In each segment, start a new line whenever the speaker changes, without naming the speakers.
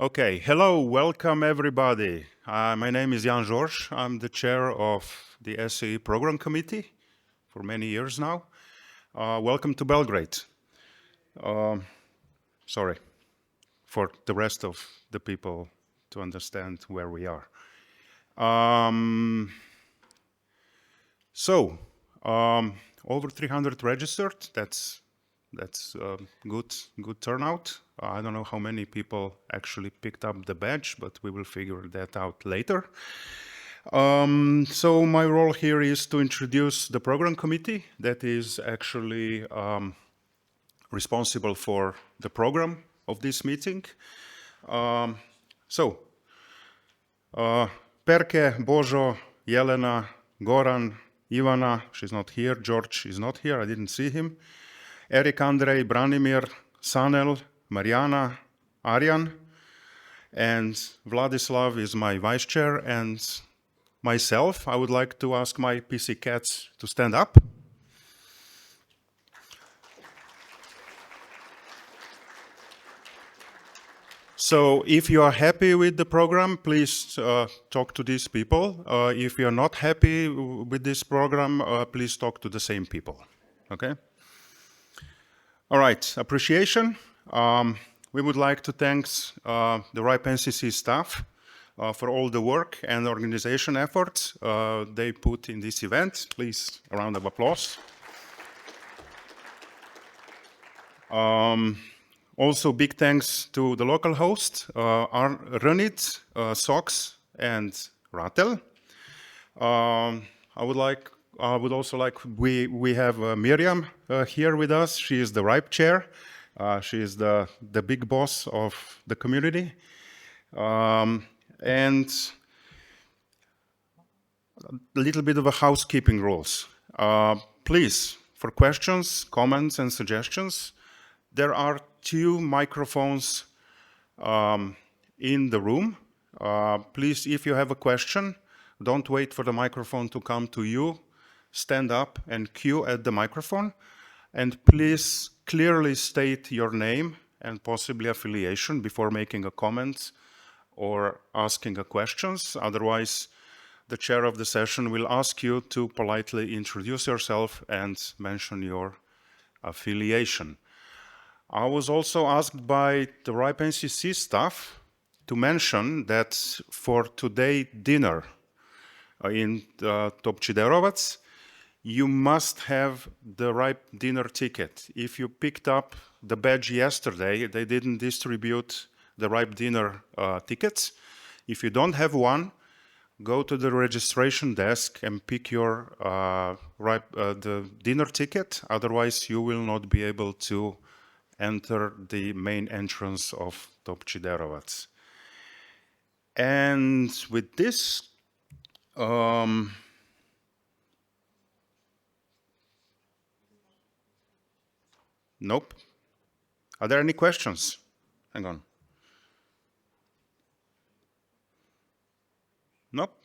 Okay, hello, welcome everybody. My name is Jan Žorž. I'm the chair of the SEE Program Committee for many years now. Welcome to Belgrade. Sorry for the rest of the people to understand where we are. Over 300 registered. That's good turnout. I don't know how many people actually picked up the badge, but we will figure that out later. So my role here is to introduce the program committee that is actually responsible for the program of this meeting. Perke, Božo, Jelena, Goran, Ivana, she's not here, George is not here, I didn't see him. Erik, Andrej, Branimir, Sanel, Mariana, Arjan, and Vladislav is my vice chair, and myself. I would like to ask my PC cats to stand up. So if you are happy with the program, please talk to these people. If you are not happy with this program, please talk to the same people, okay? All right, appreciation. We would like to thank the RIPE NCC staff for all the work and organization efforts they put in this event. Please, a round of applause. Also, big thanks to the local host, RNIDS, SOX, and Ratel. I would also like, we have Mirjam here with us. She is the RIPE chair. She is the big boss of the community. And a little bit of a housekeeping rules. Please, for questions, comments, and suggestions, there are 2 microphones in the room. Please, if you have a question, don't wait for the microphone to come to you. Stand up and queue at the microphone. And please clearly state your name and possibly affiliation before making a comment or asking a questions. Otherwise, the chair of the session will ask you to politely introduce yourself and mention your affiliation. I was also asked by the RIPE NCC staff to mention that for today dinner in Topčiderovac, you must have the RIPE dinner ticket. If you picked up the badge yesterday, they didn't distribute the RIPE dinner tickets. If you don't have one, go to the registration desk and pick your the dinner ticket. Otherwise, you will not be able to enter the main entrance of Topčiderovac. And with this, nope. Are there any questions? Hang on. Nope.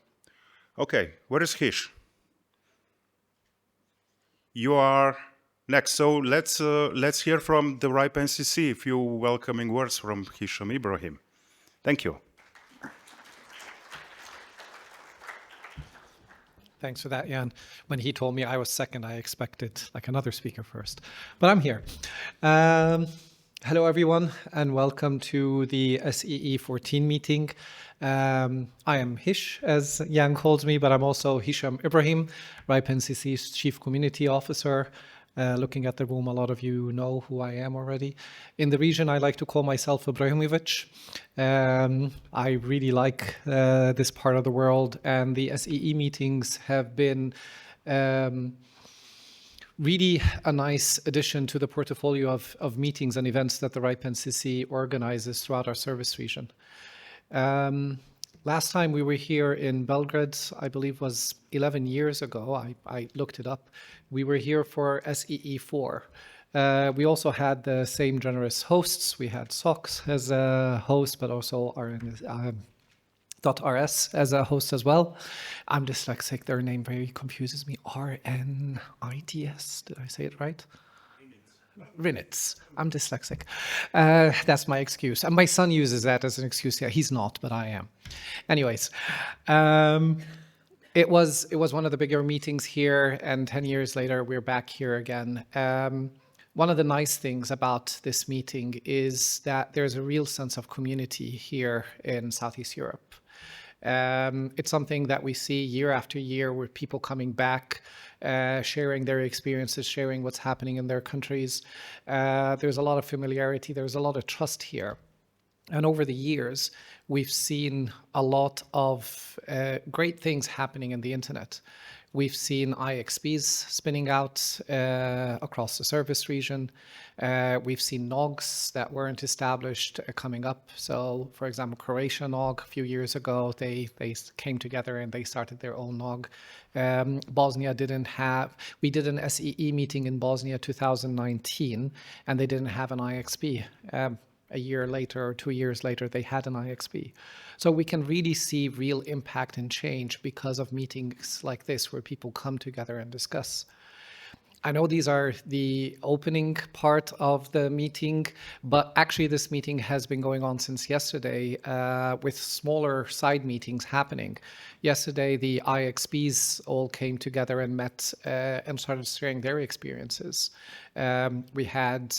Okay, where is Hish? You are next. So let's hear from the RIPE NCC a few welcoming words from Hisham Ibrahim. Thank you.
Thanks for that, Jan. When he told me I was second, I expected like another speaker first, but I'm here. Hello, everyone, and welcome to the SEE 14 meeting. I am Hish, as Jan calls me, but I'm also Hisham Ibrahim, RIPE NCC's Chief Community Officer. Looking at the room, a lot of you know who I am already. In the region, I like to call myself Ibrahimovic. I really like this part of the world, and the SEE meetings have been really a nice addition to the portfolio of meetings and events that the RIPE NCC organizes throughout our service region. Last time we were here in Belgrade, I believe was 11 years ago. I looked it up. We were here for SEE 4. We also had the same generous hosts. We had SOX as a host, but also .rs as a host as well. I'm dyslexic. Their name very confuses me. RNIDS. Did I say it right? RNIDS. I'm dyslexic. That's my excuse. And my son uses that as an excuse. Yeah, he's not, but I am. Anyways, it was one of the bigger meetings here, and 10 years later, we're back here again. One of the nice things about this meeting is that there's a real sense of community here in Southeast Europe. It's something that we see year after year with people coming back, sharing their experiences, sharing what's happening in their countries. There's a lot of familiarity, there's a lot of trust here. And over the years, we've seen a lot of great things happening in the internet. We've seen IXPs spinning out across the service region. We've seen NOGs that weren't established coming up. So, for example, Croatia NOG a few years ago, they came together and they started their own NOG. Bosnia didn't have, we did an SEE meeting in Bosnia 2019, and they didn't have an IXP. A year later or 2 years later, they had an IXP. So we can really see real impact and change because of meetings like this where people come together and discuss. I know these are the opening part of the meeting, but actually this meeting has been going on since yesterday with smaller side meetings happening. Yesterday, the IXPs all came together and met and started sharing their experiences. We had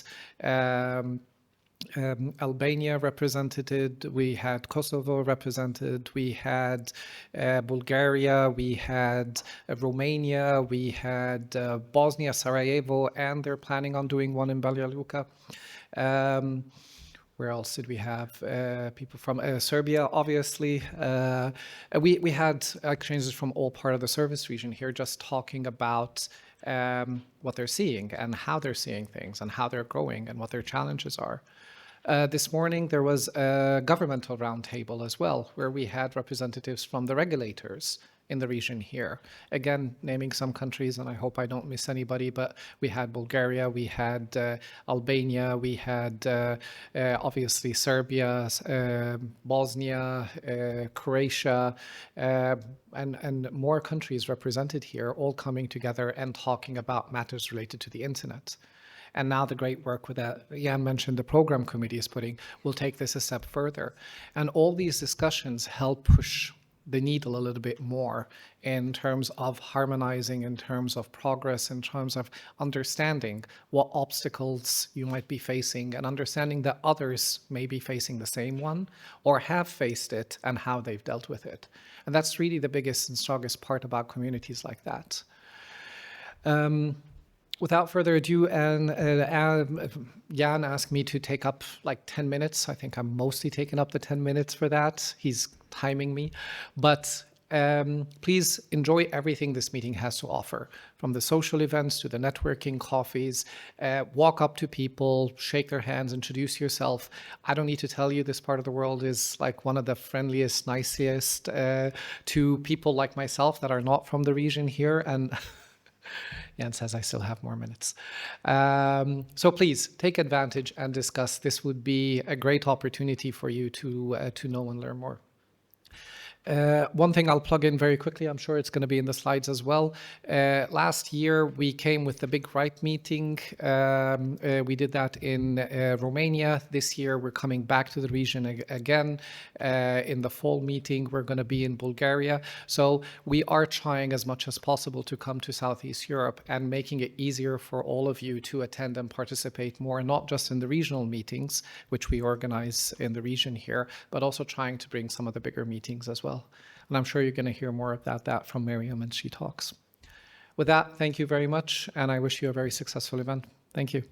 Albania represented, we had Kosovo represented, we had Bulgaria, we had Romania, we had Bosnia, Sarajevo, and they're planning on doing one in Banja Luka. Where else did we have people from? Serbia, obviously. We had exchanges from all part of the service region here, just talking about what they're seeing and how they're seeing things and how they're growing and what their challenges are. This morning, there was a governmental roundtable as well, where we had representatives from the regulators in the region here. Again, naming some countries, and I hope I don't miss anybody, but we had Bulgaria, we had Albania, we had obviously Serbia, Bosnia, Croatia, and more countries represented here, all coming together and talking about matters related to the internet. And now the great work that Jan mentioned the program committee is putting will take this a step further. And all these discussions help push the needle a little bit more in terms of harmonizing, in terms of progress, in terms of understanding what obstacles you might be facing and understanding that others may be facing the same one or have faced it and how they've dealt with it. And that's really the biggest and strongest part about communities like that. Without further ado, and Jan asked me to take up like 10 minutes. I think I'm mostly taking up the 10 minutes for that. He's timing me. But please enjoy everything this meeting has to offer, from the social events to the networking coffees. Walk up to people, shake their hands, introduce yourself. I don't need to tell you this part of the world is like one of the friendliest, nicest to people like myself that are not from the region here. And Jan says I still have more minutes. So please take advantage and discuss. This would be a great opportunity for you to know and learn more. One thing I'll plug in very quickly, I'm sure it's going to be in the slides as well. Last year, we came with the Big Right meeting. We did that in Romania. This year, we're coming back to the region again. In the fall meeting, we're going to be in Bulgaria. So we are trying as much as possible to come to Southeast Europe and making it easier for all of you to attend and participate more, not just in the regional meetings, which we organize in the region here, but also trying to bring some of the bigger meetings as well. And I'm sure you're going to hear more about that from Mirjam when she talks. With that, thank you very much, and I wish you a very successful event. Thank you.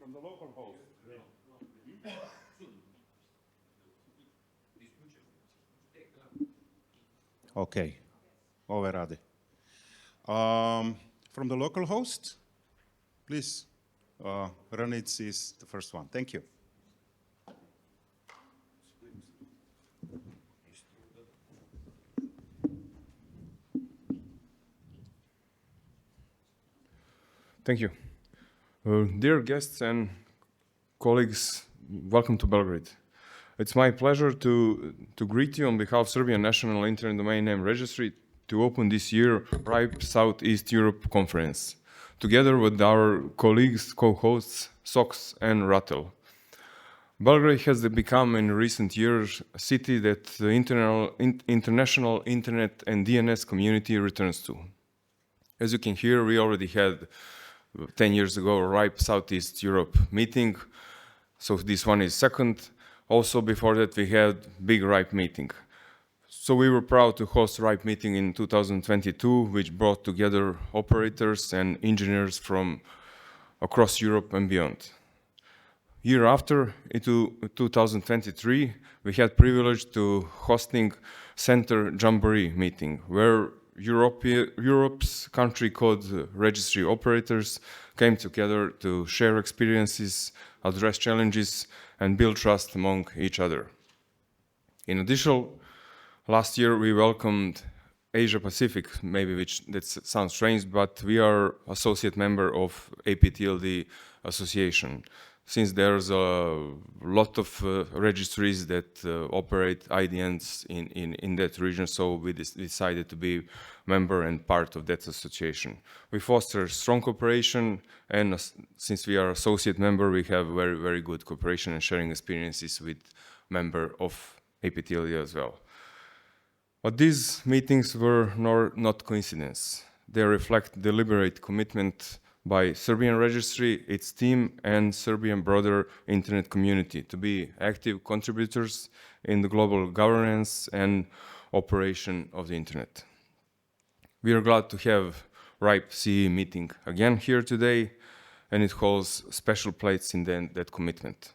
From the local host. Okay, ove radi. From the local host, please, RNIDS is the first one. Thank you.
Thank you. Dear guests and colleagues, welcome to Belgrade. It's my pleasure to greet you on behalf of Serbian National Internet Domain Name Registry to open this year RIPE Southeast Europe Conference, together with our colleagues, co-hosts, SOX and Rattel. Belgrade has become in recent years a city that the international internet and DNS community returns to. As you can hear, we already had 10 years ago a RIPE Southeast Europe meeting, so this one is second. Also before that we had big RIPE meeting. So we were proud to host RIPE meeting in 2022, which brought together operators and engineers from across Europe and beyond. Year after, into 2023, we had privilege to hosting Center Jamboree meeting, where Europe's country code registry operators came together to share experiences, address challenges, and build trust among each other. In addition, last year we welcomed Asia Pacific, that sounds strange, but we are associate member of APTLD Association. Since there's a lot of registries that operate IDNs in that region, so we decided to be member and part of that association. We foster strong cooperation, and since we are associate member, we have very, very good cooperation and sharing experiences with member of APTLD as well. But these meetings were not coincidence. They reflect deliberate commitment by Serbian Registry, its team, and Serbian broader internet community to be active contributors in the global governance and operation of the internet. We are glad to have RIPE CE meeting again here today, and it holds special place in that commitment.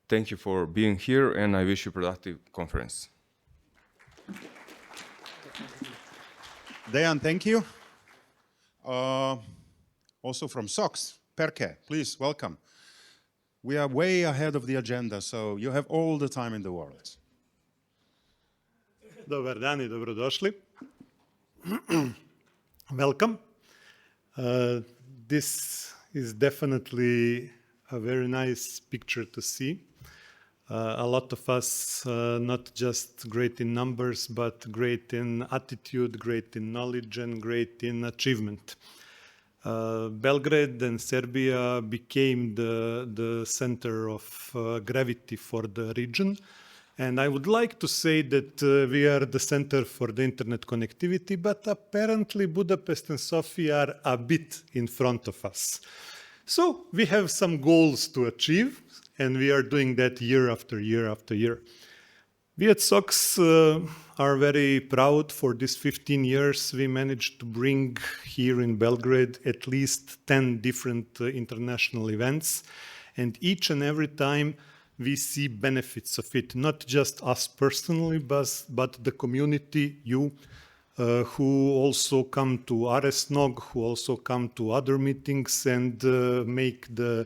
Thank you for being here, and I wish you a productive conference.
Dejan, thank you. Also from SOX, Perke, please, welcome. We are way ahead of the agenda, so you have all the time in the world.
Dobar dan I dobrodošli. Welcome. This is definitely a very nice picture to see. A lot of us, not just great in numbers, but great in attitude, great in knowledge, and great in achievement. Belgrade and Serbia became the center of gravity for the region. And I would like to say that we are the center for the internet connectivity, but apparently Budapest and Sofia are a bit in front of us. So we have some goals to achieve, and we are doing that year after year after year. We at SOX are very proud. For these 15 years, we managed to bring here in Belgrade at least 10 different international events. And each and every time we see benefits of it, not just us personally, but the community, you, who also come to RSNOG, who also come to other meetings and make the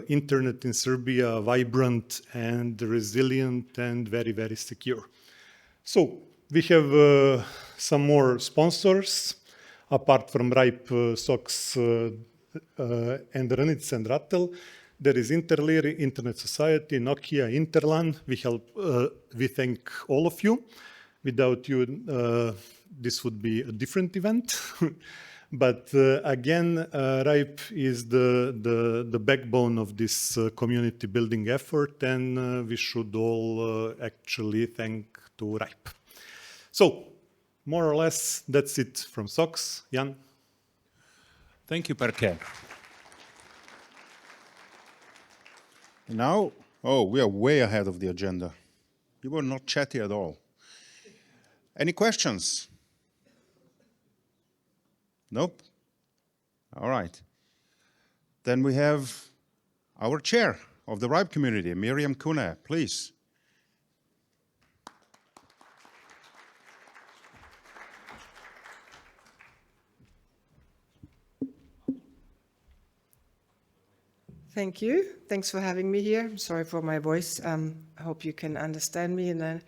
internet in Serbia vibrant and resilient and very, very secure. So we have some more sponsors apart from RIPE, SOX, and RNIDS and Rattel. There is Interlir, Internet Society, Nokia, Interlan. We thank all of you. Without you, this would be a different event. But again, RIPE is the backbone of this community building effort, and we should all actually thank to RIPE. So, more or less, that's it from SOX. Jan?
Thank you, Perke. Now, we are way ahead of the agenda. You were not chatty at all. Any questions? Nope. All right. Then we have our chair of the RIPE community, Mirjam Kühne, please.
Thank you. Thanks for having me here. I'm sorry for my voice. I hope you can understand me, and I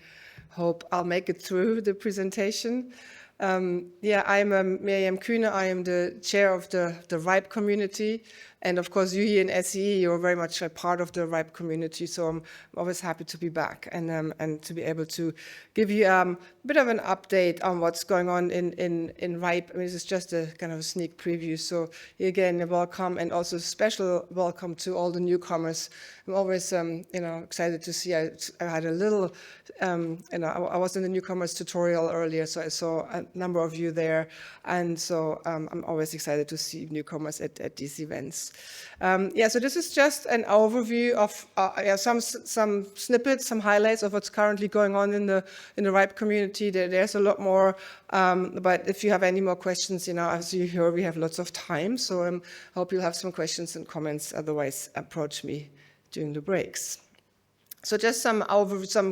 hope I'll make it through the presentation. I'm Mirjam Kühne. I am the chair of the RIPE community. And of course, you here in SEE, you're very much a part of the RIPE community, so I'm always happy to be back and to be able to give you a bit of an update on what's going on in RIPE. I mean, this is just a kind of a sneak preview. So again, you're welcome, and also special welcome to all the newcomers. I'm always, excited to see. I had a little, I was in the newcomers tutorial earlier, so I saw a number of you there, and so I'm always excited to see newcomers at these events. So this is just an overview of some snippets, some highlights of what's currently going on in the RIPE community. There's a lot more, but if you have any more questions, as you hear, we have lots of time, so I hope you'll have some questions and comments. Otherwise, approach me during the breaks. So just some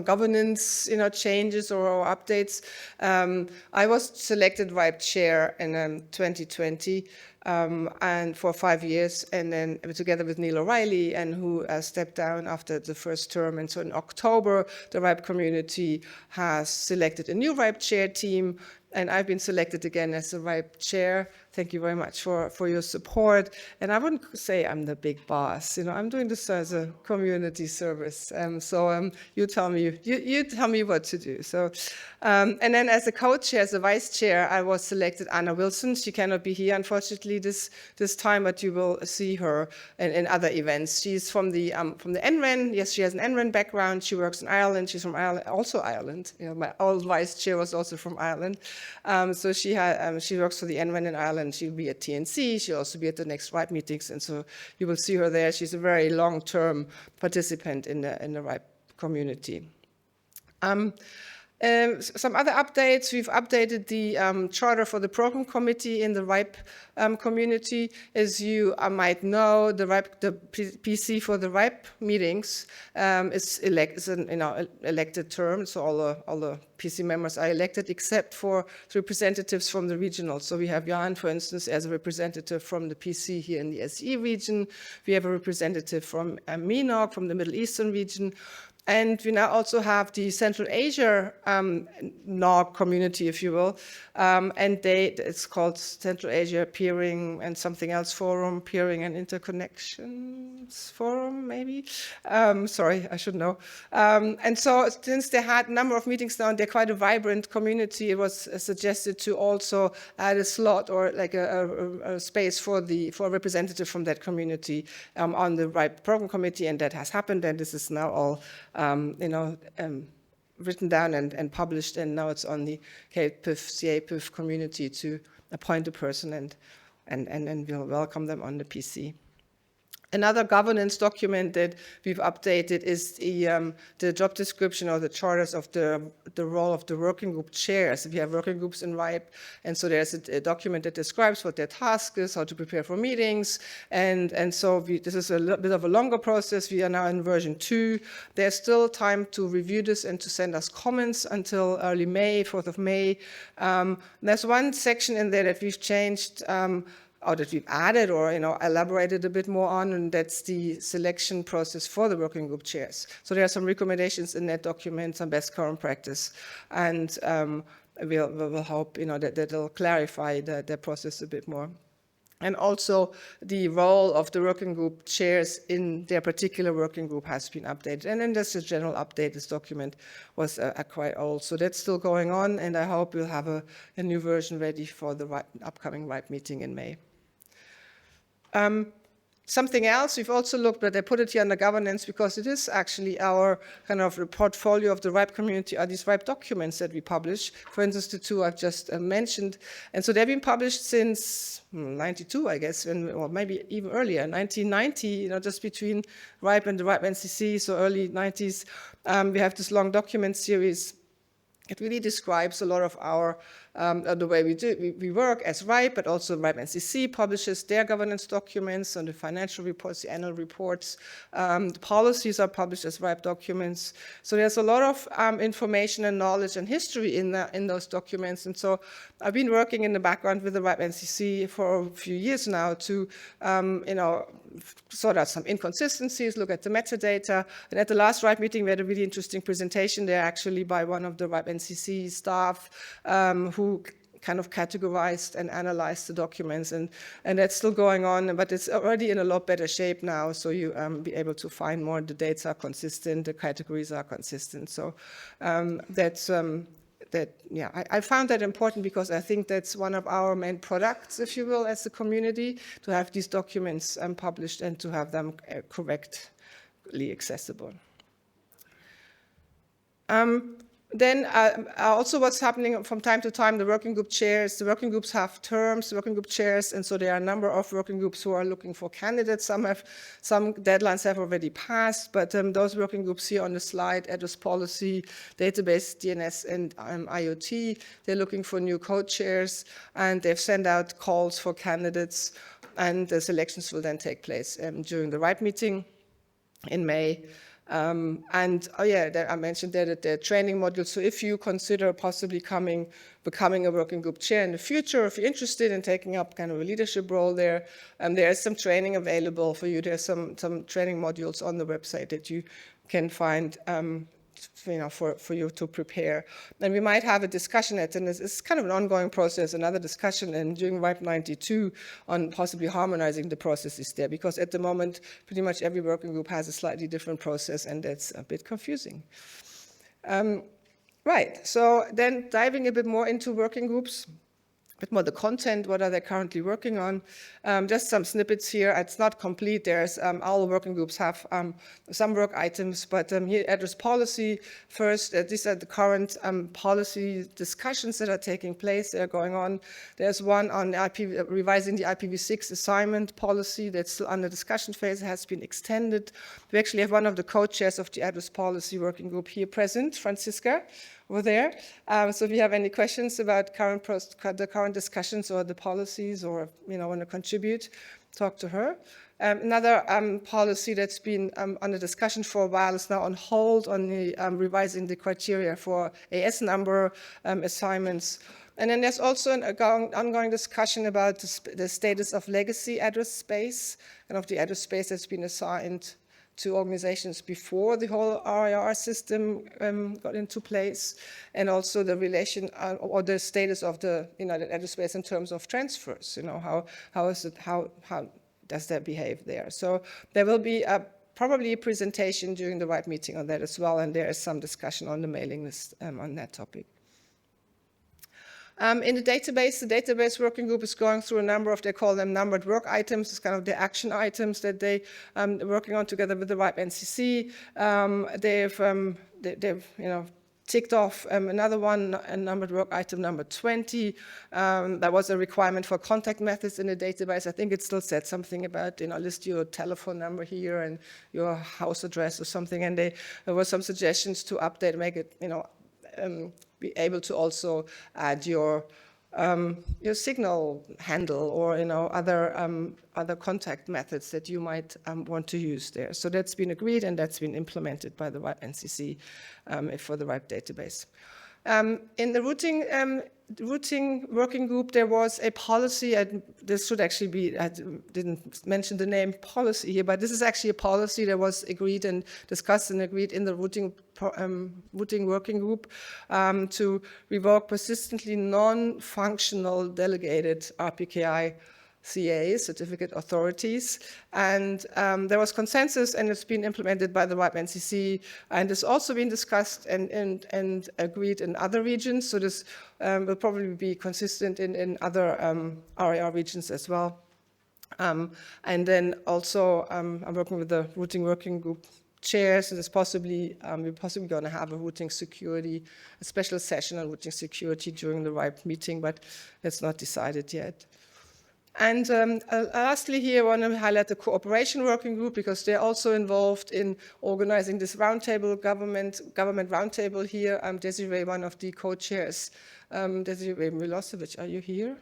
governance, changes or updates. I was selected RIPE chair in 2020, and for 5 years, and then together with Neil O'Reilly, and who stepped down after the first term. And so in October, the RIPE community has selected a new RIPE chair team, and I've been selected again as the RIPE chair. Thank you very much for your support. And I wouldn't say I'm the big boss. I'm doing this as a community service. You tell me what to do. So, and then as a co-chair, as a vice chair, I was selected Anna Wilson. She cannot be here, unfortunately, this time, but you will see her in other events. She's from the NREN. Yes, she has an NREN background. She works in Ireland. She's from Ireland, also Ireland. My old vice chair was also from Ireland. So she works for the NREN in Ireland. She'll be at TNC. She'll also be at the next RIPE meetings, and so you will see her there. She's a very long-term participant in the RIPE community. Some other updates. We've updated the charter for the program committee in the RIPE community. As you might know, the PC for the RIPE meetings is an elected term. So all the PC members are elected, except for the representatives from the regional. So we have Jan, for instance, as a representative from the PC here in the SE region. We have a representative from MENOC, from the Middle Eastern region. And we now also have the Central Asia NOG community, if you will, and it's called Central Asia Peering and something else Forum, Peering and Interconnections Forum, maybe? Sorry, I should know. And so since they had a number of meetings now, and they're quite a vibrant community, it was suggested to also add a slot or like a space for a representative from that community on the RIPE program committee, and that has happened, and this is now all written down and published, and now it's on the CAPIF community to appoint a person and we'll welcome them on the PC. Another governance document that we've updated is the job description or the charters of the role of the working group chairs. We have working groups in RIPE, and so there's a document that describes what their task is, how to prepare for meetings, and so this is a little bit of a longer process. We are now in version 2. There's still time to review this and to send us comments until early May, 4th of May. There's one section in there that we've changed, or that we've added or elaborated a bit more on, and that's the selection process for the working group chairs. So there are some recommendations in that document, some best current practice, and we'll hope that will clarify the process a bit more. And also the role of the working group chairs in their particular working group has been updated. And then there's a general update. This document was quite old. So that's still going on, and I hope we'll have a new version ready for the upcoming RIPE meeting in May. Something else, we've also looked, but I put it here under governance because it is actually our kind of portfolio of the RIPE community, are these RIPE documents that we publish. For instance, the two I've just mentioned. And so they've been published since 92, I guess, or maybe even earlier, 1990, just between RIPE and the RIPE NCC, so early 90s. We have this long document series. It really describes a lot of our the way we work as RIPE, but also RIPE NCC publishes their governance documents and the financial reports, the annual reports. The policies are published as RIPE documents. So there's a lot of information and knowledge and history in those documents. And so I've been working in the background with the RIPE NCC for a few years now to sort out some inconsistencies, look at the metadata. And at the last RIPE meeting, we had a really interesting presentation there, actually, by one of the RIPE NCC staff who kind of categorized and analyzed the documents, and that's still going on, but it's already in a lot better shape now, so you be able to find more, the dates are consistent, the categories are consistent. So I found that important because I think that's one of our main products, if you will, as a community, to have these documents published and to have them correctly accessible. Then also what's happening from time to time, the working group chairs, the working groups have terms, working group chairs, and so there are a number of working groups who are looking for candidates. Some deadlines have already passed, but those working groups here on the slide, address policy, database, DNS, and IoT, they're looking for new co-chairs, and they've sent out calls for candidates, and the selections will then take place during the RIPE meeting in May. I mentioned that the training module. So if you consider possibly becoming a working group chair in the future, if you're interested in taking up kind of a leadership role there is some training available for you. There's some training modules on the website that you can find for you to prepare. And we might have a discussion and it's kind of an ongoing process, another discussion during RIPE 92 on possibly harmonizing the processes there, because at the moment, pretty much every working group has a slightly different process, and that's a bit confusing. Right, so then diving a bit more into working groups, a bit more the content, what are they currently working on? Just some snippets here. It's not complete. There's all working groups have some work items, but here address policy first. These are the current policy discussions that are taking place. They're going on. There's one on revising the IPv6 assignment policy that's still under discussion phase. It has been extended. We actually have one of the co-chairs of the address policy working group here present, Franziska, over there. So if you have any questions about the current discussions or the policies, or want to contribute, talk to her. Another policy that's been under discussion for a while is now on hold on the revising the criteria for AS number assignments. And then there's also an ongoing discussion about the status of legacy address space, and of the address space that's been assigned to organizations before the whole RIR system got into place, and also the relation or the status of the address space in terms of transfers. How does that behave there? So there will be probably a presentation during the RIPE meeting on that as well, and there is some discussion on the mailing list on that topic. In the database working group is going through a number of, they call them numbered work items. It's kind of the action items that they are working on together with the RIPE NCC. They've ticked off another one, a numbered work item number 20. That was a requirement for contact methods in the database. I think it still said something about, list your telephone number here and your house address or something. And there were some suggestions to update, make it, be able to also add your signal handle or other contact methods that you might want to use there. So that's been agreed, and that's been implemented by the RIPE NCC for the RIPE database. In the routing working group, there was a policy, and this should actually be, I didn't mention the name policy here, but this is actually a policy that was agreed and discussed and agreed in the routing working group to revoke persistently non-functional delegated RPKI CA, certificate authorities, and there was consensus, and it's been implemented by the RIPE NCC, and it's also been discussed and agreed in other regions, so this will probably be consistent in other RIR regions as well. And then also I'm working with the routing working group chairs, so there's we're possibly going to have a special session on routing security during the RIPE meeting, but it's not decided yet. And lastly here, I want to highlight the cooperation working group, because they're also involved in organizing this roundtable, government roundtable here. I'm Desiree, one of the co-chairs. Desiree Milosevic, are you here?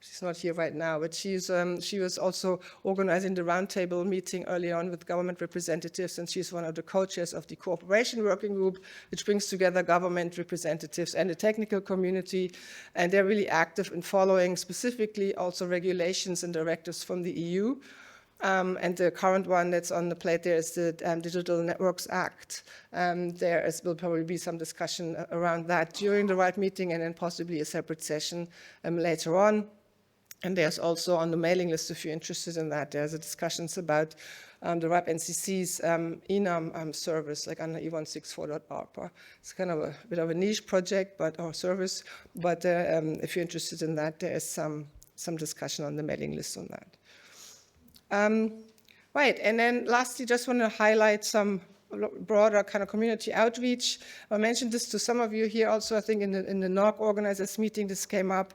She's not here right now, but she was also organizing the roundtable meeting early on with government representatives, and she's one of the co-chairs of the cooperation working group, which brings together government representatives and the technical community, and they're really active in following specifically also regulations and directives from the EU. And the current one that's on the plate there is the Digital Networks Act. Will probably be some discussion around that during the RIPE meeting, and then possibly a separate session later on. And there's also on the mailing list, if you're interested in that, there's a discussions about the RIPE NCC's ENAM service, like under e164.org. It's kind of a bit of a niche project, or service, but if you're interested in that, there is some discussion on the mailing list on that. Right, and then lastly, just want to highlight some broader kind of community outreach. I mentioned this to some of you here also, I think in the NOC organizers meeting, this came up.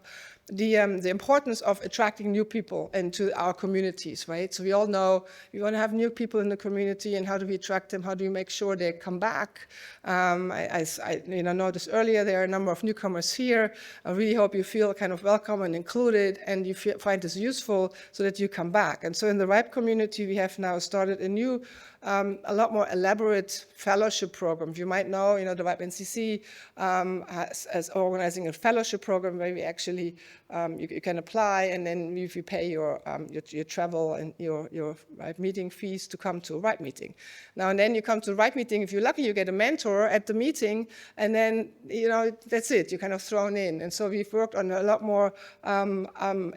The importance of attracting new people into our communities, right? So we all know we want to have new people in the community, and how do we attract them? How do we make sure they come back? I noticed earlier there are a number of newcomers here. I really hope you feel kind of welcome and included, and you find this useful so that you come back. And so in the RIPE community, we have now started a new, a lot more elaborate fellowship program. You might know, the RIPE NCC is organizing a fellowship program where we actually you can apply, and then if you pay your travel and your RIPE meeting fees to come to a RIPE meeting. Now and then you come to a RIPE meeting. If you're lucky, you get a mentor at the meeting, and then that's it. You're kind of thrown in. And so we've worked on a lot more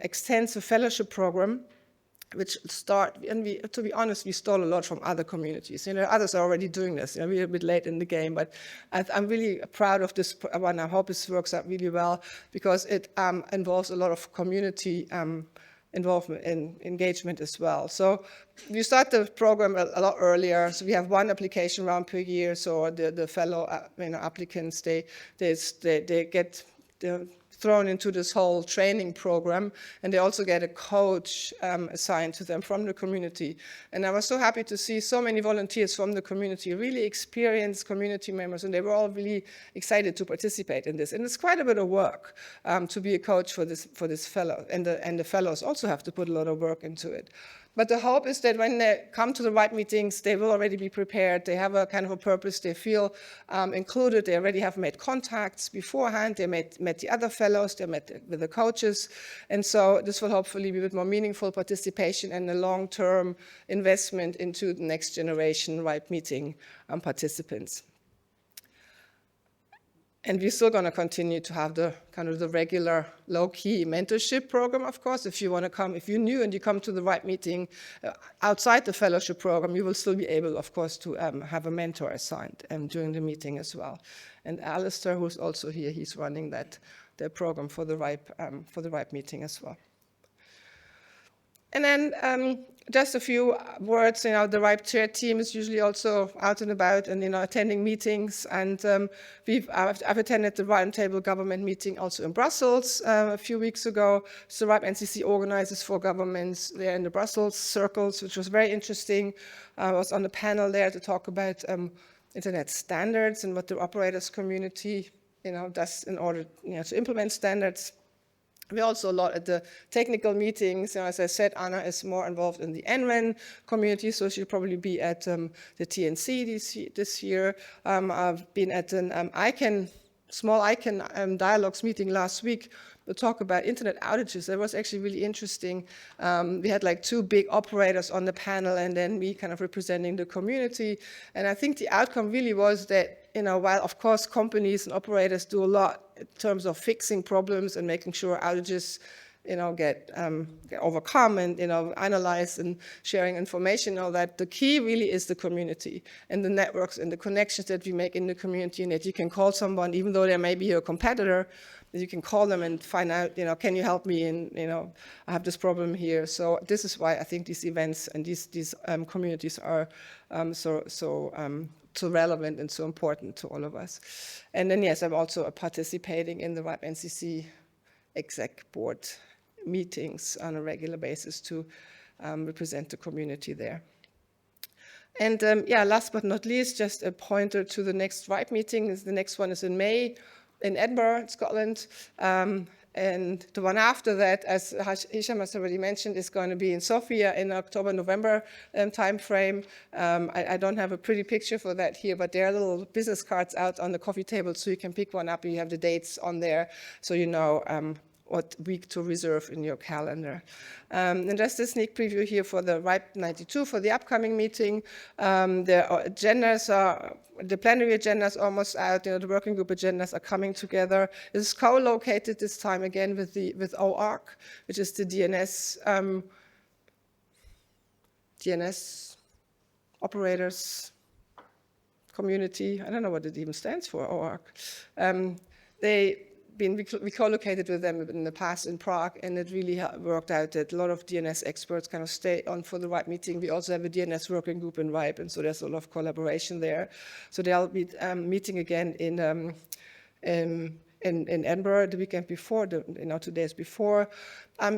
extensive fellowship program, which to be honest, we stole a lot from other communities. Others are already doing this. We're a bit late in the game, but I'm really proud of this one. I hope this works out really well, because it involves a lot of community involvement and engagement as well. So we start the program a lot earlier. So we have one application round per year. So the fellow applicants, they get thrown into this whole training program, and they also get a coach assigned to them from the community. And I was so happy to see so many volunteers from the community, really experienced community members, and they were all really excited to participate in this. And it's quite a bit of work to be a coach for this fellow, and the fellows also have to put a lot of work into it. But the hope is that when they come to the RIPE meetings, they will already be prepared. They have a kind of a purpose. They feel included. They already have made contacts beforehand. They met the other fellows. They met with the coaches. And so this will hopefully be a bit more meaningful participation and a long-term investment into the next generation RIPE meeting participants. And we're still going to continue to have the kind of the regular low-key mentorship program, of course. If you want to come, if you're new and you come to the RIPE meeting outside the fellowship program, you will still be able, of course, to have a mentor assigned during the meeting as well. And Alistair, who's also here, he's running the program for the RIPE meeting as well. And then just a few words. The RIPE chair team is usually also out and about and attending meetings. And I've attended the Roundtable Government meeting also in Brussels a few weeks ago. So RIPE NCC organizes for governments there in the Brussels circles, which was very interesting. I was on the panel there to talk about internet standards and what the operators community does in order to implement standards. We're also a lot at the technical meetings. As I said, Anna is more involved in the NREN community, so she'll probably be at the TNC this year. I've been at an small ICANN dialogues meeting last week to talk about internet outages. That was actually really interesting. We had like two big operators on the panel, and then me kind of representing the community. And I think the outcome really was that, while of course companies and operators do a lot in terms of fixing problems and making sure outages, get overcome and, analyzed and sharing information, all that, the key really is the community and the networks and the connections that we make in the community, and that you can call someone, even though they may be your competitor, that you can call them and find out, can you help me? And, I have this problem here. So this is why I think these events and these communities are so relevant and so important to all of us. And then, yes, I'm also participating in the RIPE NCC exec board meetings on a regular basis to represent the community there. And last but not least, just a pointer to the next RIPE meeting. The next one is in May in Edinburgh, Scotland. And the one after that, as Hisham has already mentioned, is going to be in Sofia in October, November timeframe. I don't have a pretty picture for that here, but there are little business cards out on the coffee table, so you can pick one up and you have the dates on there, so what week to reserve in your calendar. And just a sneak preview here for the RIPE 92, for the upcoming meeting. The agendas are, the plenary agenda is almost out. The working group agendas are coming together. It's co-located this time again with OARC, which is the DNS operators community. I don't know what it even stands for, OARC. We co-located with them in the past in Prague, and it really worked out that a lot of DNS experts kind of stay on for the RIPE meeting. We also have a DNS working group in RIPE, and so there's a lot of collaboration there. So they'll be meeting again in Edinburgh the weekend before, 2 days before.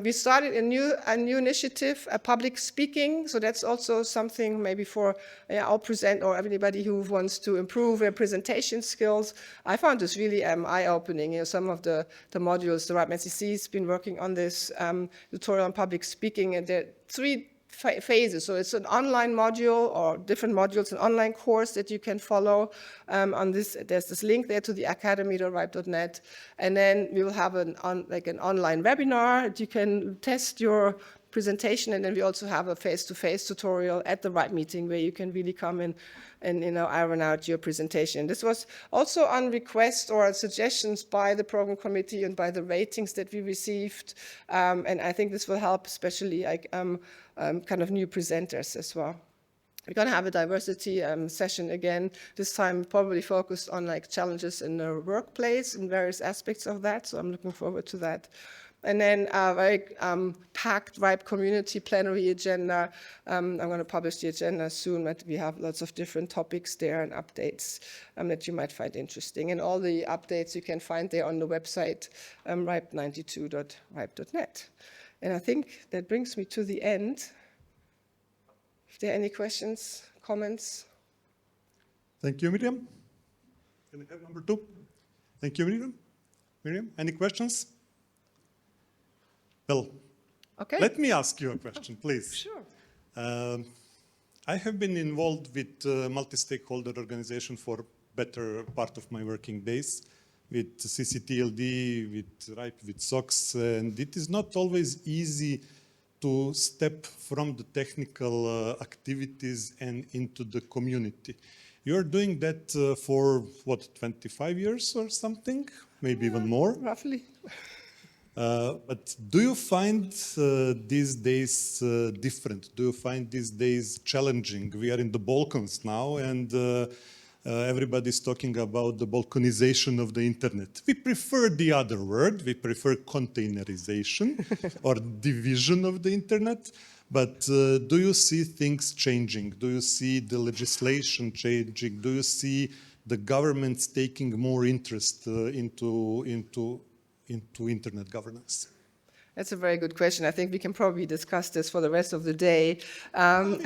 We started a new initiative, public speaking. So that's also something maybe for I'll present, or anybody who wants to improve their presentation skills. I found this really eye-opening. Some of the modules, the RIPE NCC has been working on this tutorial on public speaking, and there are 3 phases. So it's an online module, or different modules, an online course that you can follow on this. There's this link there to the academy.ripe.net, and then we will have an online webinar that you can test your presentation, and then we also have a face-to-face tutorial at the RIPE meeting where you can really come in and iron out your presentation. This was also on request or suggestions by the program committee and by the ratings that we received, and I think this will help especially kind of new presenters as well. We're going to have a diversity session again, this time probably focused on challenges in the workplace and various aspects of that, so I'm looking forward to that. And then a very packed RIPE community plenary agenda. I'm going to publish the agenda soon, but we have lots of different topics there and updates that you might find interesting. And all the updates you can find there on the website, ripe92.ripe.net. And I think that brings me to the end. If there are any questions, comments?
Thank you, Mirjam. Can I have number 2? Thank you, Mirjam. Mirjam, any questions? Well, okay. Let me ask you a question, please.
Sure.
I have been involved with multi-stakeholder organization for better part of my working days, with CCTLD, with RIPE, with SOX, and it is not always easy to step from the technical activities and into the community. You're doing that for, what, 25 years or something? Maybe even more?
Roughly.
But do you find these days different? Do you find these days challenging? We are in the Balkans now, and everybody's talking about the balkanization of the internet. We prefer the other word. We prefer containerization or division of the internet. But do you see things changing? Do you see the legislation changing? Do you see the governments taking more interest into internet governance?
That's a very good question. I think we can probably discuss this for the rest of the day. And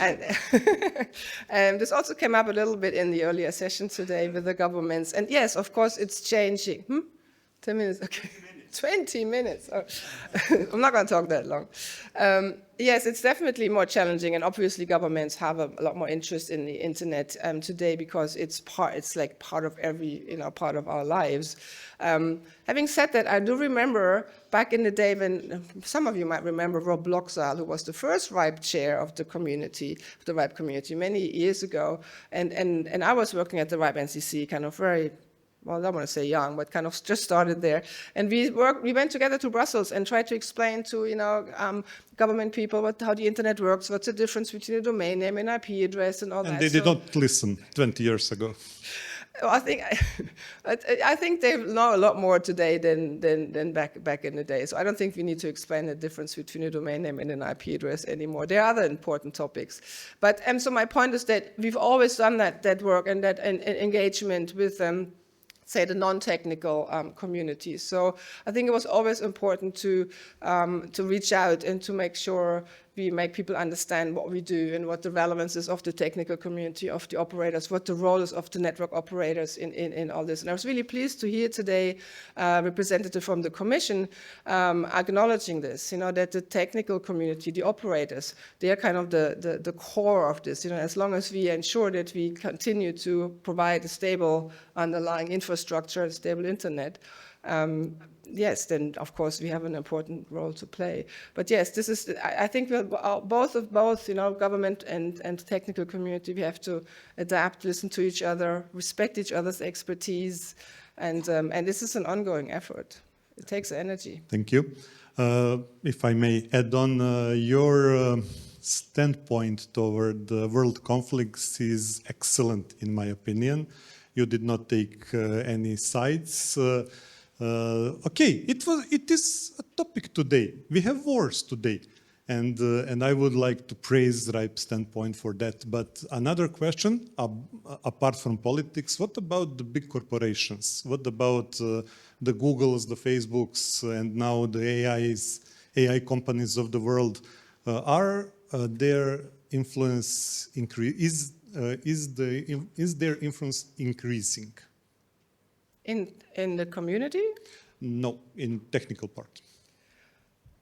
this also came up a little bit in the earlier session today with the governments. And yes, of course, it's changing. 10 minutes, okay. 20 minutes. Oh. I'm not going to talk that long. Yes, it's definitely more challenging, and obviously governments have a lot more interest in the internet today because it's like part of every part of our lives. Having said that, I do remember back in the day when some of you might remember Rob Bloxall, who was the first RIPE chair of the community, the RIPE community, many years ago, and I was working at the RIPE NCC, kind of very. Well, I don't want to say young, but kind of just started there. And we went together to Brussels and tried to explain to, government people how the internet works, what's the difference between a domain name and IP address and all that.
And they did not listen 20 years ago.
Well, I think they know a lot more today than back in the day. So I don't think we need to explain the difference between a domain name and an IP address anymore. There are other important topics. But so my point is that we've always done that work and that engagement with say the non-technical communities. So I think it was always important to reach out and to make sure we make people understand what we do and what the relevance is of the technical community, of the operators, what the role is of the network operators in all this. And I was really pleased to hear today a representative from the Commission acknowledging this, that the technical community, the operators, they are kind of the core of this. As long as we ensure that we continue to provide a stable underlying infrastructure, a stable internet, yes, then of course we have an important role to play. But yes, this is, I think we're both, government and technical community, we have to adapt, listen to each other, respect each other's expertise, and this is an ongoing effort. It takes energy.
Thank you. If I may add on, your standpoint toward world conflicts is excellent, in my opinion. You did not take any sides. Okay, it is a topic today. We have wars today, and I would like to praise RIPE's standpoint for that. But another question, apart from politics, what about the big corporations? What about the Googles, the Facebooks, and now the AI companies of the world? Are their influence is their influence increasing?
In the community?
No, in technical part.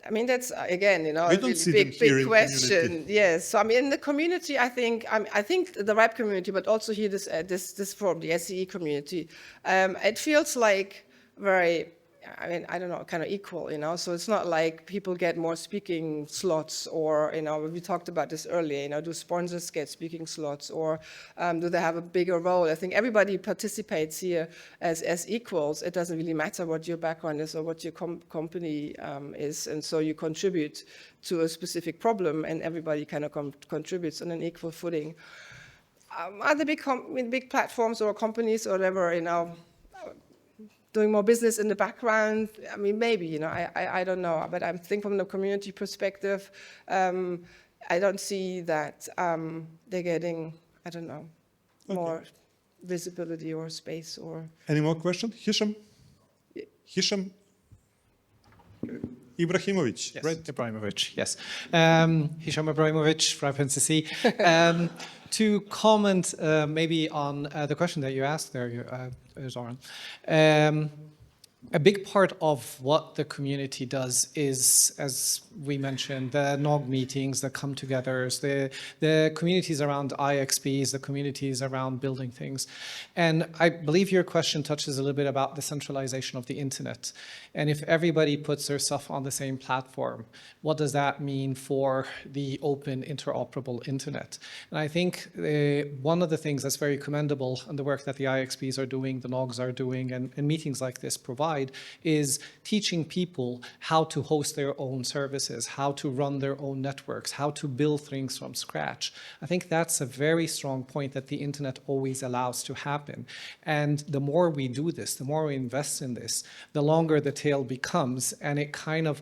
I mean, that's again,
We
a
don't
really
see them
big
here in
question.
community.
Yes, so I mean, in the community, I think the RIPE community, but also here this forum, the SEE community, it feels like very, I mean, I don't know, kind of equal, So it's not like people get more speaking slots, or we talked about this earlier. Do sponsors get speaking slots, or do they have a bigger role? I think everybody participates here as equals. It doesn't really matter what your background is or what your company is, and so you contribute to a specific problem, and everybody kind of contributes on an equal footing. Other big platforms or companies or whatever, doing more business in the background, I mean, maybe, I don't know. But I think from the community perspective, I don't see that they're getting, I don't know, more visibility or space or...
Any more questions? Hisham? Hisham? Ibrahimovic,
Yes,
right?
Ibrahimovic, yes. Hisham Ibrahimovic, RIPE NCC. To comment maybe on the question that you asked there, Zoran. A big part of what the community does is, as we mentioned, the NOG meetings, the come-togethers, the communities around IXPs, the communities around building things. And I believe your question touches a little bit about the centralization of the internet. And if everybody puts their stuff on the same platform, what does that mean for the open, interoperable internet? And I think one of the things that's very commendable in the work that the IXPs are doing, the NOGs are doing, and meetings like this provide is teaching people how to host their own services, how to run their own networks, how to build things from scratch. I think that's a very strong point that the internet always allows to happen. And the more we do this, the more we invest in this, the longer the tail becomes, and it kind of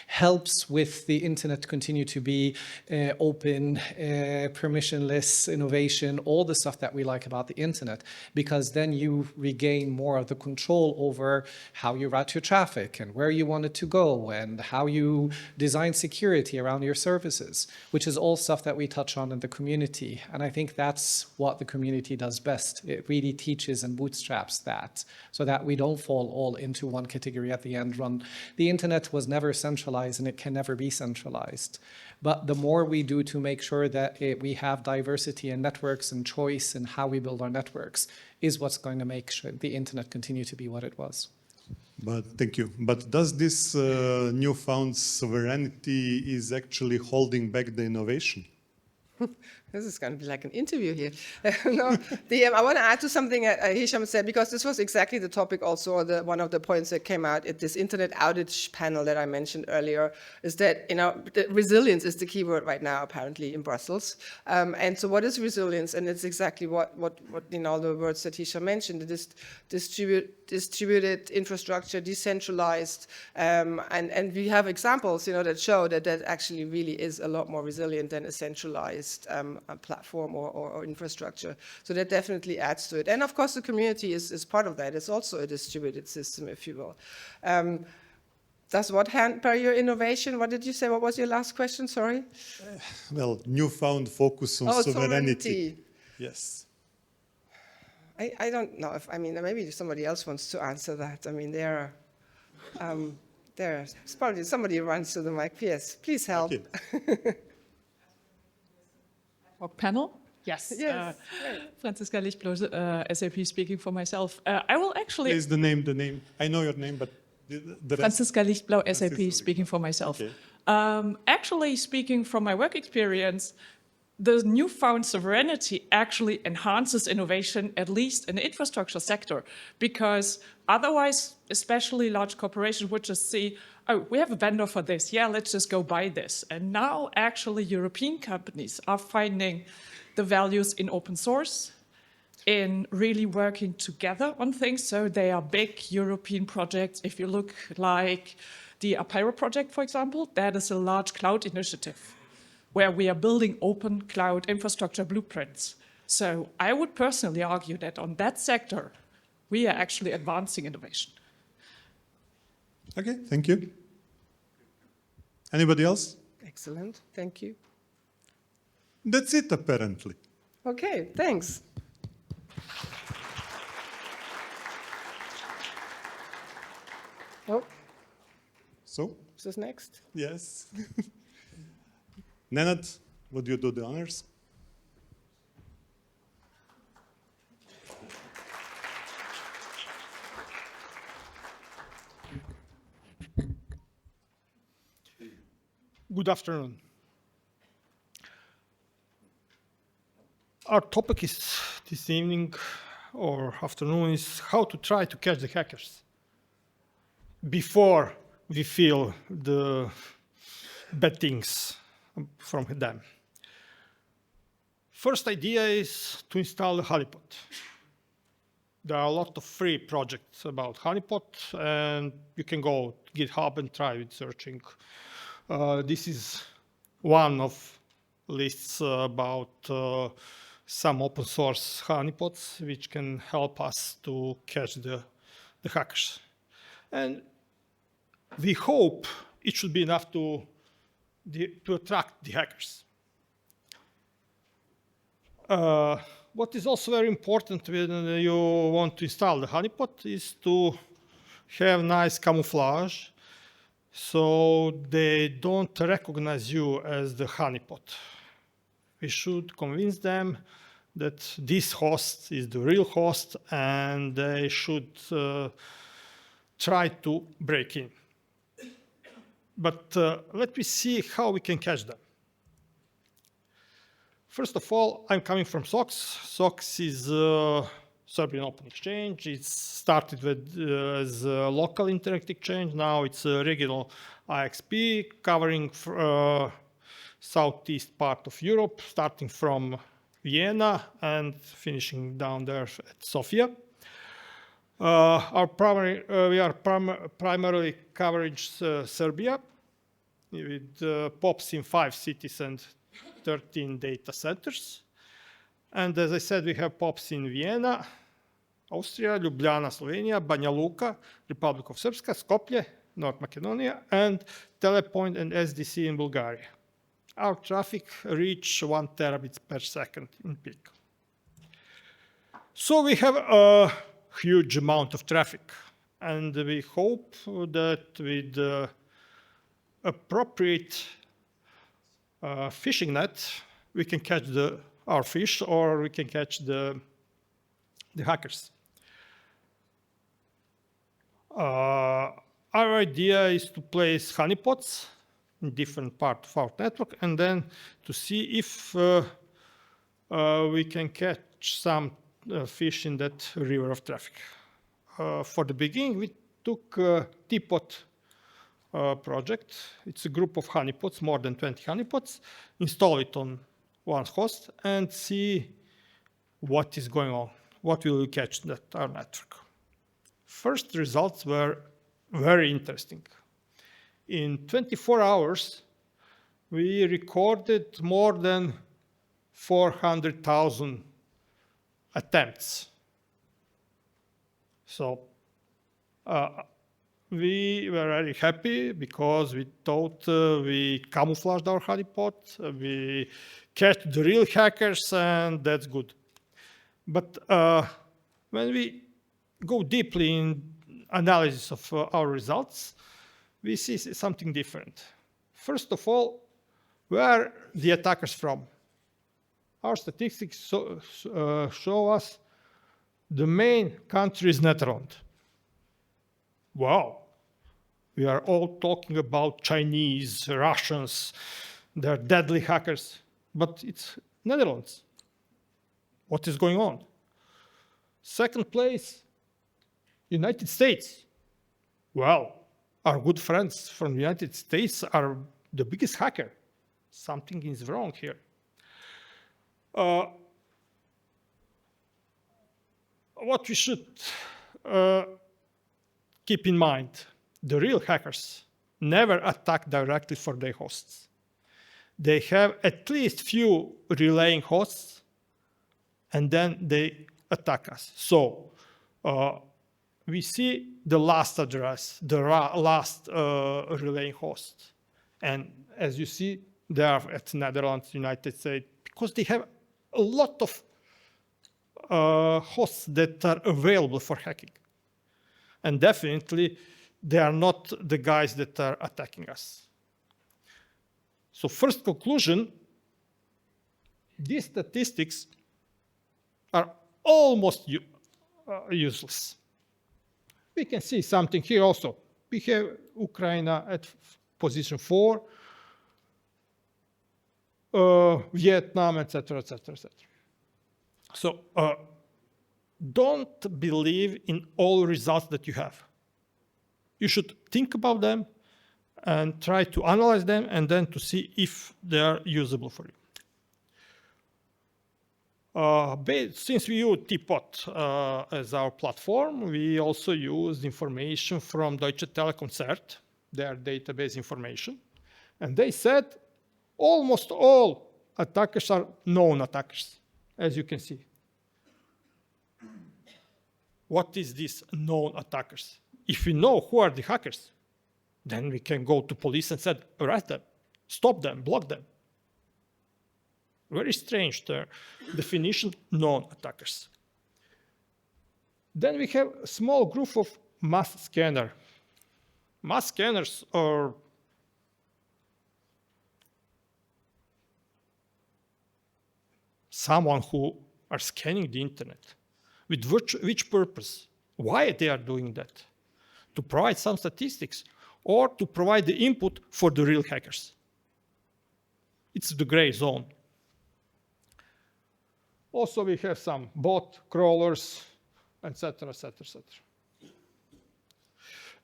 helps with the internet to continue to be open, permissionless, innovation, all the stuff that we like about the internet, because then you regain more of the control over how you route your traffic and where you want it to go and how you design security around your services, which is all stuff that we touch on in the community. And I think that's what the community does best. It really teaches and bootstraps that so that we don't fall all into one category at the end run. The internet was never centralized and it can never be centralized. But the more we do to make sure that we have diversity in networks and choice in how we build our networks is what's going to make sure the internet continue to be what it was.
But thank you. But does this newfound sovereignty is actually holding back the innovation?
This is going to be like an interview here. No, I want to add to something Hisham said, because this was exactly the topic also, one of the points that came out at this internet outage panel that I mentioned earlier, is that, the resilience is the key word right now, apparently, in Brussels. And so what is resilience? And it's exactly what the words that Hisham mentioned, the distributed infrastructure, decentralized, and we have examples, that show that actually really is a lot more resilient than a centralized platform or infrastructure. So that definitely adds to it. And of course, the community is part of that. It's also a distributed system, if you will. Does what hamper your innovation? What did you say? What was your last question? Sorry.
Well, newfound focus on sovereignty. Yes.
I don't know if, maybe somebody else wants to answer that. There's probably somebody who runs to the mic. Yes, please help.
Or panel? Yes.
Yes, great.
Franziska Lichtbloß, SAP speaking for myself. I will actually...
Please, the name. I know your name, but the rest.
Franziska Lichtblau, SAP speaking for myself.
Okay.
Actually, speaking from my work experience, the newfound sovereignty actually enhances innovation, at least in the infrastructure sector, because otherwise, especially large corporations would just see, oh, we have a vendor for this, yeah, let's just go buy this. And now actually European companies are finding the values in open source, in really working together on things. So they are big European projects. If you look like the Apiro project, for example, that is a large cloud initiative where we are building open cloud infrastructure blueprints. So I would personally argue that on that sector, we are actually advancing innovation.
Okay, thank you. Anybody else?
Excellent. Thank you.
That's it, apparently.
Okay, thanks. Oh,
So,
is this next?
yes. Nenad, would you do the honors?
Good afternoon. Our topic is this evening or afternoon is how to try to catch the hackers before we feel the bad things from them. First idea is to install the honeypot. There are a lot of free projects about honeypot, and you can go to GitHub and try with searching. This is one of lists about some open source honeypots which can help us to catch the hackers. And we hope it should be enough to attract the hackers. What is also very important when you want to install the honeypot is to have nice camouflage so they don't recognize you as the honeypot. We should convince them that this host is the real host and they should try to break in. But let me see how we can catch them. First of all, I'm coming from SOX. SOX is a Serbian Open exchange. It started with as a local internet exchange. Now it's a regional IXP covering southeast part of Europe, starting from Vienna and finishing down there at Sofia. We are primarily coverage Serbia with POPs in 5 cities and 13 data centers. And as I said, we have POPs in Vienna, Austria, Ljubljana, Slovenia, Banja Luka, Republic of Srpska, Skopje, North Macedonia, and Telepoint and SDC in Bulgaria. Our traffic reached 1 terabits per second in peak. So we have a huge amount of traffic, and we hope that with appropriate fishing net, we can catch our fish or we can catch the hackers. Our idea is to place honeypots in different parts of our network and then to see if we can catch some fish in that river of traffic. For the beginning, we took a teapot project. It's a group of honeypots, more than 20 honeypots. Install it on one host and see what is going on. What will we catch at our network? First results were very interesting. In 24 hours, we recorded more than 400,000 attempts. So we were very happy because we thought we camouflaged our honeypot, we catch the real hackers, and that's good. But when we go deeply in analysis of our results, we see something different. First of all, where are the attackers from? our statistics show us the main country is Netherlands. Wow. We are all talking about Chinese, Russians, they're deadly hackers, but it's Netherlands. What is going on? Second place, United States. Well, our good friends from the United States are the biggest hacker. Something is wrong here. What we should keep in mind, the real hackers never attack directly for their hosts. They have at least few relaying hosts, and then they attack us. So we see the last address, the last relaying host. And as you see, they are at Netherlands, United States, because they have a lot of hosts that are available for hacking. And definitely, they are not the guys that are attacking us. So first conclusion, these statistics are almost useless. We can see something here also. We have Ukraine at position 4, Vietnam, etc., etc., etc. So don't believe in all results that you have. You should think about them and try to analyze them and then to see if they are usable for you. Since we use Teapot as our platform, we also use information from Deutsche Telekom CERT, their database information. And they said almost all attackers are known attackers, as you can see. What is this known attackers? If we know who are the hackers, then we can go to police and say, arrest them, stop them, block them. Very strange, the definition, known attackers. Then we have a small group of mass scanner. Mass scanners are someone who are scanning the internet. With which purpose? Why they are doing that? To provide some statistics or to provide the input for the real hackers. It's the gray zone. Also, we have some bot crawlers, etc., etc., etc.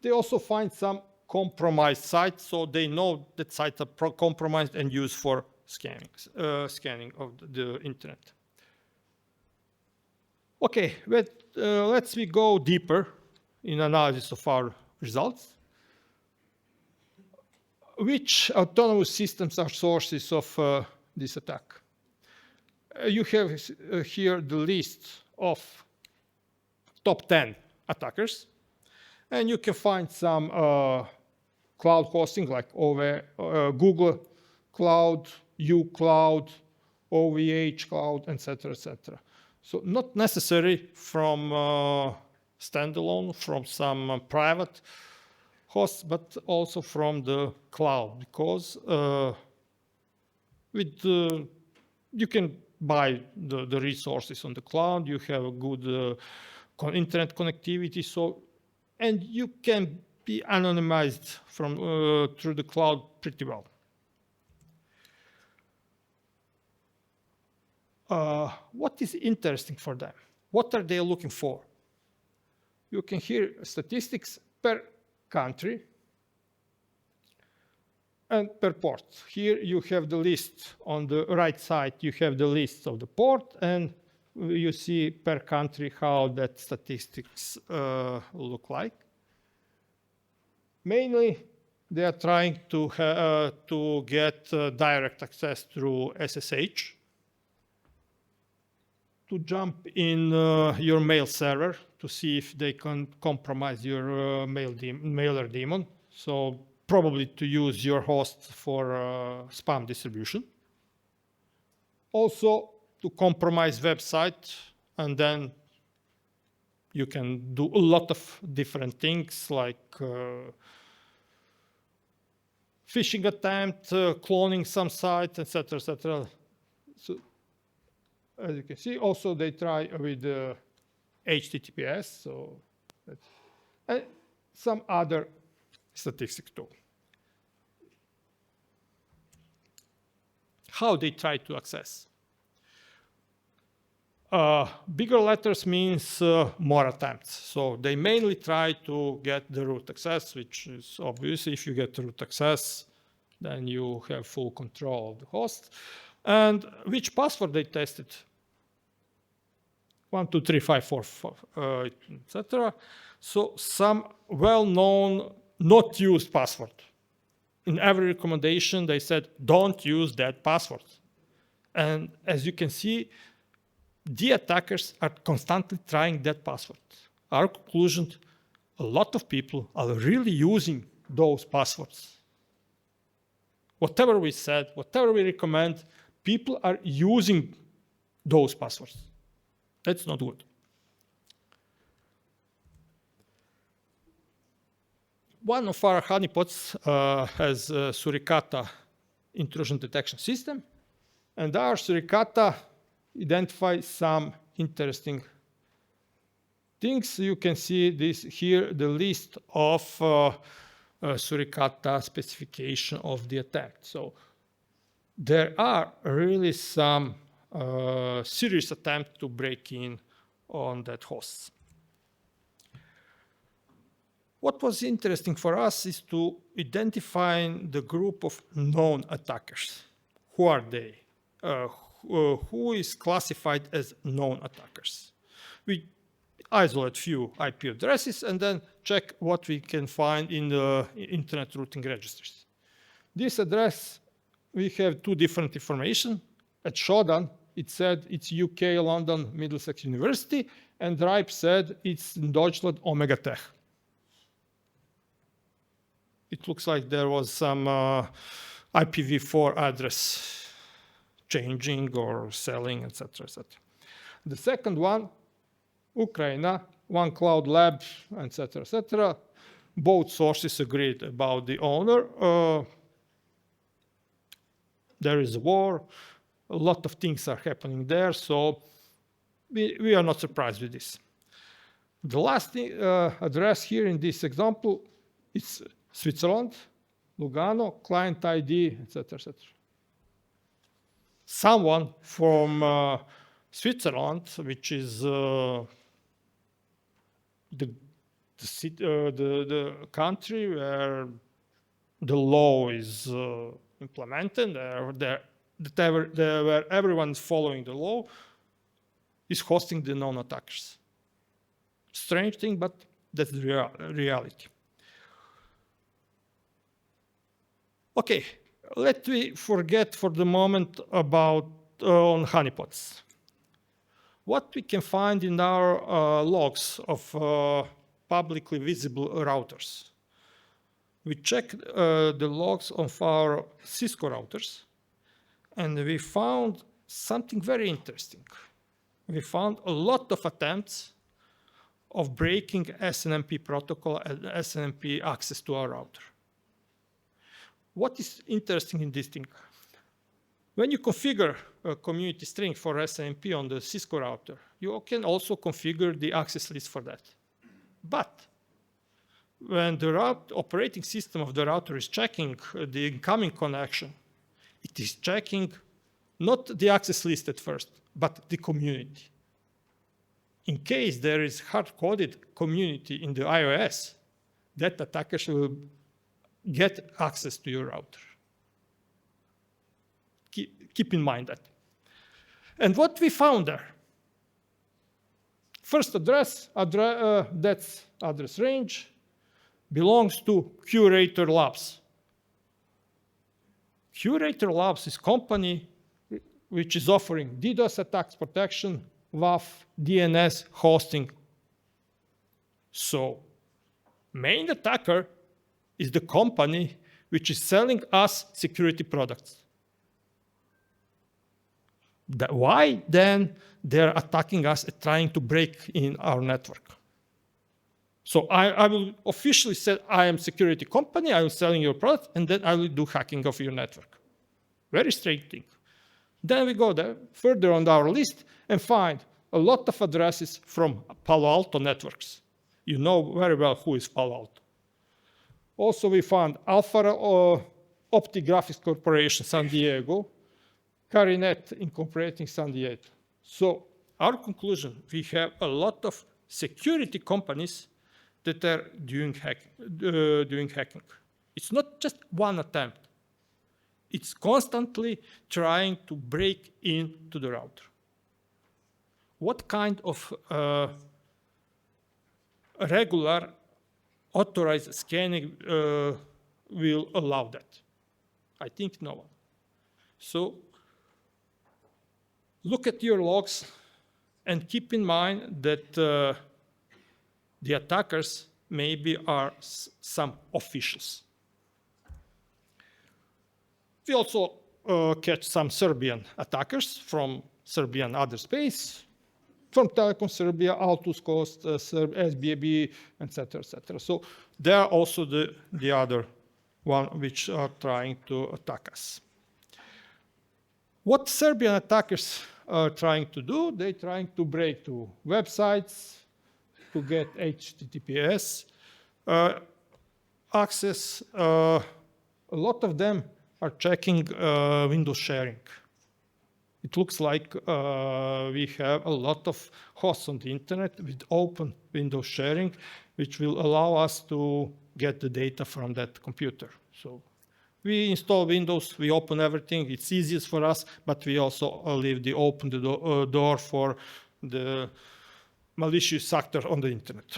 They also find some compromised sites, so they know that sites are compromised and used for scanning of the internet. Okay, let's go deeper in analysis of our results. Which autonomous systems are sources of this attack? You have here the list of top 10 attackers, and you can find some cloud hosting like Google Cloud, uCloud, OVH Cloud, etc., etc. So not necessary from standalone, from some private hosts, but also from the cloud, because you can buy the resources on the cloud, you have a good internet connectivity, and you can be anonymized from through the cloud pretty well. What is interesting for them? What are they looking for? You can hear statistics per country and per port. Here you have the list. On the right side, you have the list of the port, and you see per country how that statistics look like. Mainly, they are trying to get direct access through SSH, to jump in your mail server to see if they can compromise your mailer daemon. So probably to use your host for spam distribution. Also to compromise website, and then you can do a lot of different things like phishing attempt, cloning some site, etc., etc. So as you can see, also they try with HTTPS, so that's, and some other statistics tool. How they try to access? Bigger letters means more attempts. So they mainly try to get the root access, which is obvious. If you get root access, then you have full control of the host. And which password they tested? 1, 2, 3, 5, 4, etc. So some well-known, not used password. In every recommendation, they said, don't use that password. And as you can see, the attackers are constantly trying that password. Our conclusion, a lot of people are really using those passwords. Whatever we said, whatever we recommend, people are using those passwords. That's not good. One of our honeypots has a Suricata intrusion detection system, and our Suricata identifies some interesting things. You can see this here, the list of Suricata specification of the attack. So there are really some serious attempts to break in on that host. What was interesting for us is to identify the group of known attackers. Who are they? Who is classified as known attackers? We isolate few IP addresses and then check what we can find in the internet routing registries. This address, we have two different information. At Shodan, it said it's UK, London, Middlesex University, and RIPE said it's in Deutschland, Omega Tech. It looks like there was some IPv4 address changing or selling, etc., etc. The second one, Ukraine, One Cloud Lab, etc., etc. Both sources agreed about the owner. There is a war. A lot of things are happening there, so we are not surprised with this. The last address here in this example is Switzerland, Lugano, client ID, etc., etc. Someone from Switzerland, which is the country where the law is implemented, where everyone is following the law, is hosting the known attackers. Strange thing, but that's the reality. Okay, let me forget for the moment about on honeypots. What we can find in our logs of publicly visible routers. We checked the logs of our Cisco routers, and we found something very interesting. We found a lot of attempts of breaking SNMP protocol and SNMP access to our router. What is interesting in this thing? When you configure a community string for SNMP on the Cisco router, you can also configure the access list for that. But when the operating system of the router is checking the incoming connection, it is checking not the access list at first, but the community. In case there is hard-coded community in the iOS, that attacker will get access to your router. Keep in mind that. And what we found there, first address, that's address range, belongs to Curator Labs. Curator Labs is a company which is offering DDoS attacks protection, WAF, DNS, hosting. So, main attacker is the company which is selling us security products. Why then they're attacking us and trying to break in our network? So I will officially say I am security company, I am selling your product, and then I will do hacking of your network. Very strange thing. Then we go there, further on our list, and find a lot of addresses from Palo Alto networks. You know very well who is Palo Alto. Also, we found Alpha Optigraphics Corporation, San Diego, Carinet Incorporating San Diego. So our conclusion, we have a lot of security companies that are doing hacking. It's not just one attempt. It's constantly trying to break into the router. What kind of regular authorized scanning will allow that? I think no one. So look at your logs and keep in mind that the attackers maybe are some officials. We also catch some Serbian attackers from Serbian other space, from Telekom Serbia, Altus Coast, SBAB, etc., etc. So they are also the other one which are trying to attack us. What Serbian attackers are trying to do, they're trying to break to websites, to get HTTPS access. A lot of them are checking Windows sharing. It looks like we have a lot of hosts on the internet with open Windows sharing, which will allow us to get the data from that computer. So we install Windows, we open everything, it's easiest for us, but we also leave the open door for the malicious actor on the internet.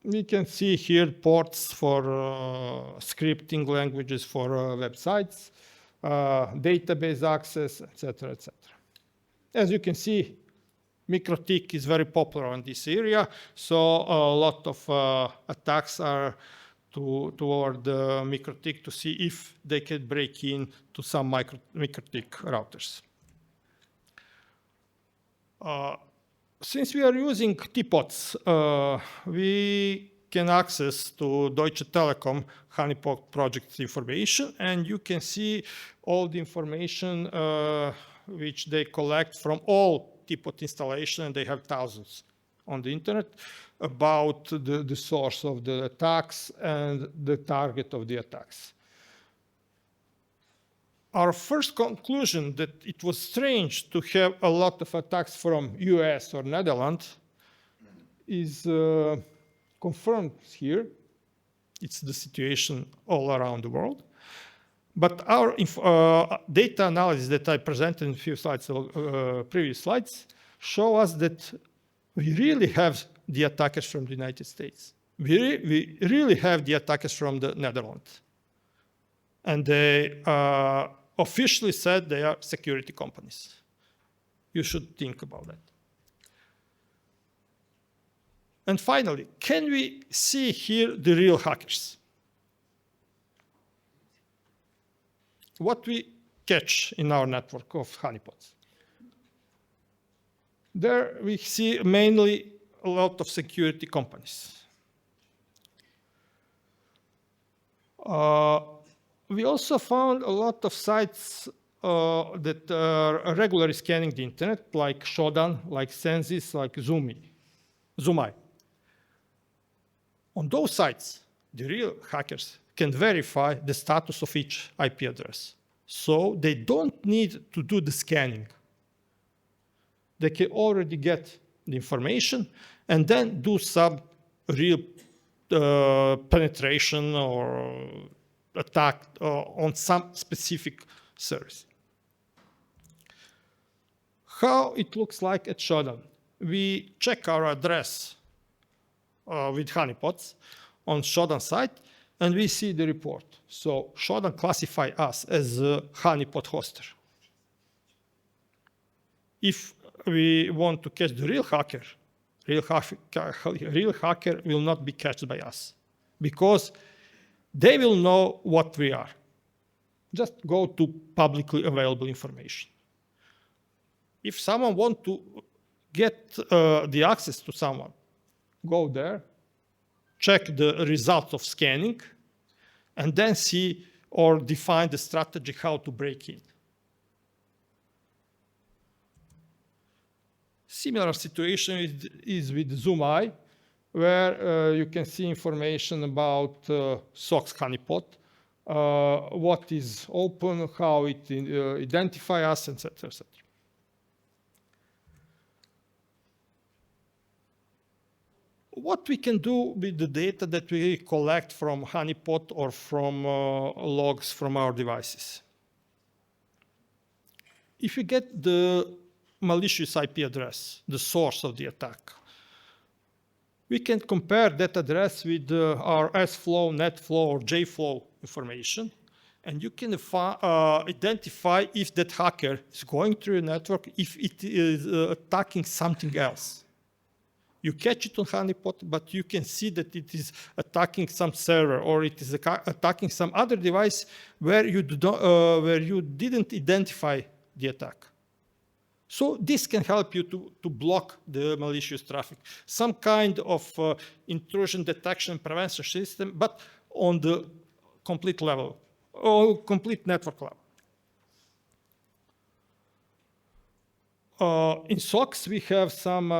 We can see here ports for scripting languages for websites, database access, etc., etc. As you can see, MikroTik is very popular in this area, so a lot of attacks are toward MikroTik to see if they can break in to some MikroTik routers. Since we are using teapots, we can access to Deutsche Telekom honeypot project information, and you can see all the information which they collect from all teapot installation, and they have thousands on the internet, about the source of the attacks and the target of the attacks. Our first conclusion that it was strange to have a lot of attacks from US or Netherlands is confirmed here. It's the situation all around the world. But our data analysis that I presented in a few slides, previous slides, show us that we really have the attackers from the United States. We really have the attackers from the Netherlands. And they officially said they are security companies. You should think about that. And finally, can we see here the real hackers? What we catch in our network of honeypots? There we see mainly a lot of security companies. We also found a lot of sites that are regularly scanning the internet, like Shodan, like Sensis, like Zumai. On those sites, the real hackers can verify the status of each IP address. So they don't need to do the scanning. They can already get the information and then do some real penetration or attack on some specific service. How it looks like at Shodan? We check our address with honeypots on Shodan site, and we see the report. So Shodan classify us as a honeypot hoster. If we want to catch the real hacker will not be catched by us, because they will know what we are. Just go to publicly available information. If someone wants to get the access to someone, go there, check the results of scanning, and then see or define the strategy how to break in. Similar situation is with ZoomEye, where you can see information about SOX honeypot, what is open, how it identifies us, etc., etc. What we can do with the data that we collect from honeypot or from logs from our devices? If you get the malicious IP address, the source of the attack, we can compare that address with our SFlow, NetFlow, or JFlow information, and you can identify if that hacker is going through a network, if it is attacking something else. You catch it on honeypot, but you can see that it is attacking some server, or it is attacking some other device where you didn't identify the attack. So this can help you to block the malicious traffic. Some kind of intrusion detection and prevention system, but on the complete level, or complete network level. In SOX, we have some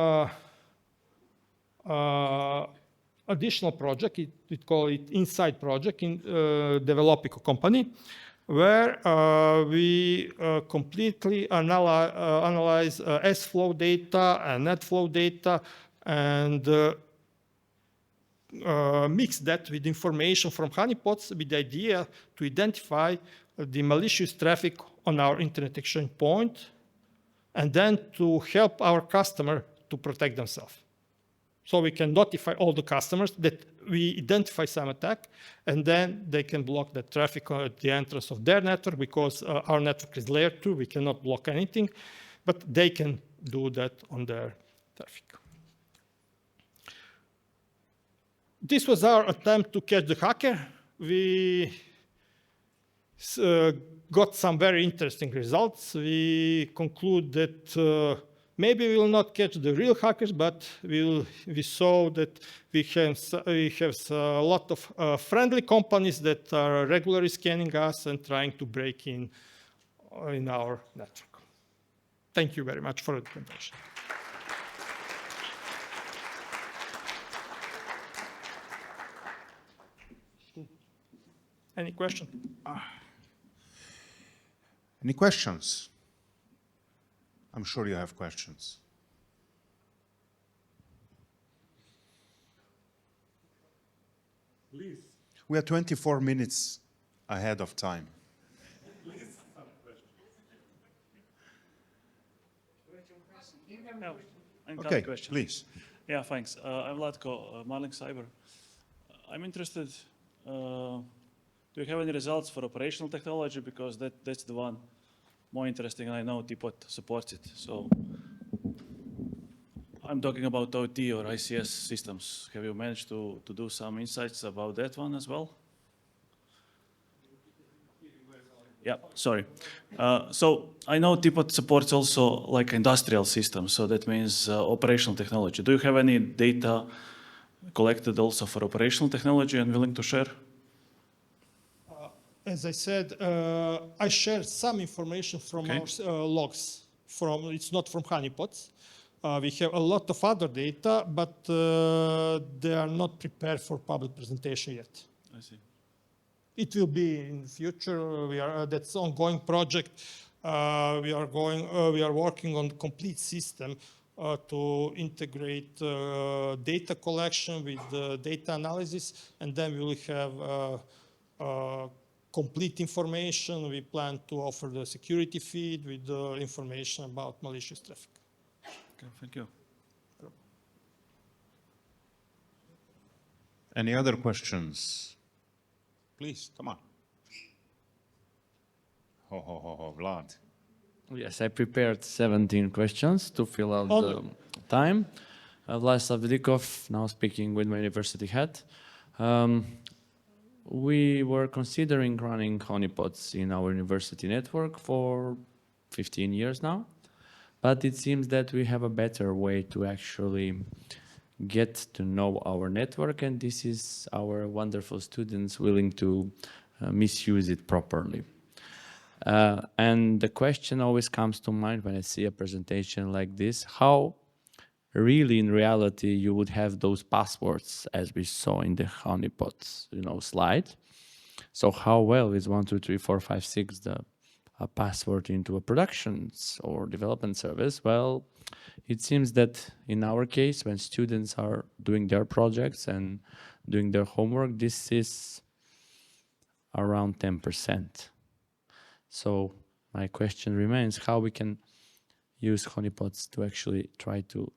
additional project, we call it Inside project in developing a company, where we completely analyze SFlow data and NetFlow data and mix that with information from honeypots with the idea to identify the malicious traffic on our internet exchange point, and then to help our customer to protect themselves. So we can notify all the customers that we identify some attack, and then they can block the traffic at the entrance of their network, because our network is layer 2, we cannot block anything, but they can do that on their traffic. This was our attempt to catch the hacker. We got some very interesting results. We conclude that maybe we will not catch the real hackers, but we saw that we have a lot of friendly companies that are regularly scanning us and trying to break in our network. Thank you very much for the presentation. Any question?
Any questions? I'm sure you have questions.
Please.
We are 24 minutes ahead of time.
Please.
No, I've got
Okay,
a question.
please.
Yeah, thanks. I'm Latko, Marlink Cyber. I'm interested, do you have any results for operational technology? Because that's the one more interesting, and I know Teapot supports it. So I'm talking about OT or ICS systems. Have you managed to do some insights about that one as well? Yeah, sorry. So I know Teapot supports also like industrial systems, so that means operational technology. Do you have any data collected also for operational technology and willing to share?
As I said, I shared some information from our logs. It's not from honeypots. We have a lot of other data, but they are not prepared for public presentation yet.
I see.
It will be in the future. That's an ongoing project. We are working on the complete system to integrate data collection with data analysis, and then we will have complete information. We plan to offer the security feed with the information about malicious traffic.
Okay, thank you.
Any other questions? Please, come on. Vlad.
Yes, I prepared 17 questions to fill out the time. Vlad Savdikov, now speaking with my university hat. We were considering running honeypots in our university network for 15 years now, but it seems that we have a better way to actually get to know our network, and this is our wonderful students willing to misuse it properly. And the question always comes to mind when I see a presentation like this, how really in reality you would have those passwords as we saw in the honeypots, slide. So how well is 1, 2, 3, 4, 5, 6 the password into a productions or development service? Well, it seems that in our case, when students are doing their projects and doing their homework, this is around 10%. So my question remains how we can use honeypots to actually try to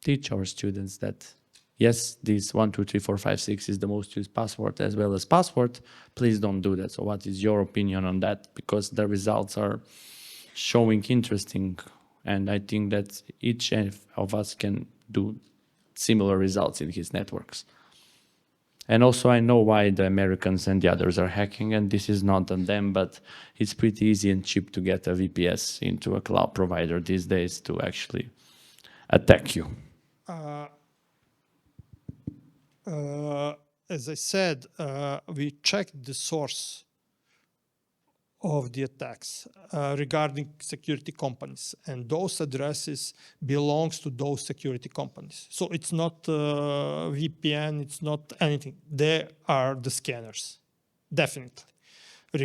teach our students that, yes, this 1, 2, 3, 4, 5, 6 is the most used password as well as password. Please don't do that. So what is your opinion on that? Because the results are showing interesting. And I think that each of us can do similar results in his networks. And also I know why the Americans and the others are hacking, and this is not on them, but it's pretty easy and cheap to get a VPS into a cloud provider these days to actually attack you.
As I said, we checked the source of the attacks regarding security companies, and those addresses belongs to those security companies. So it's not VPN, it's not anything. They are the scanners, definitely.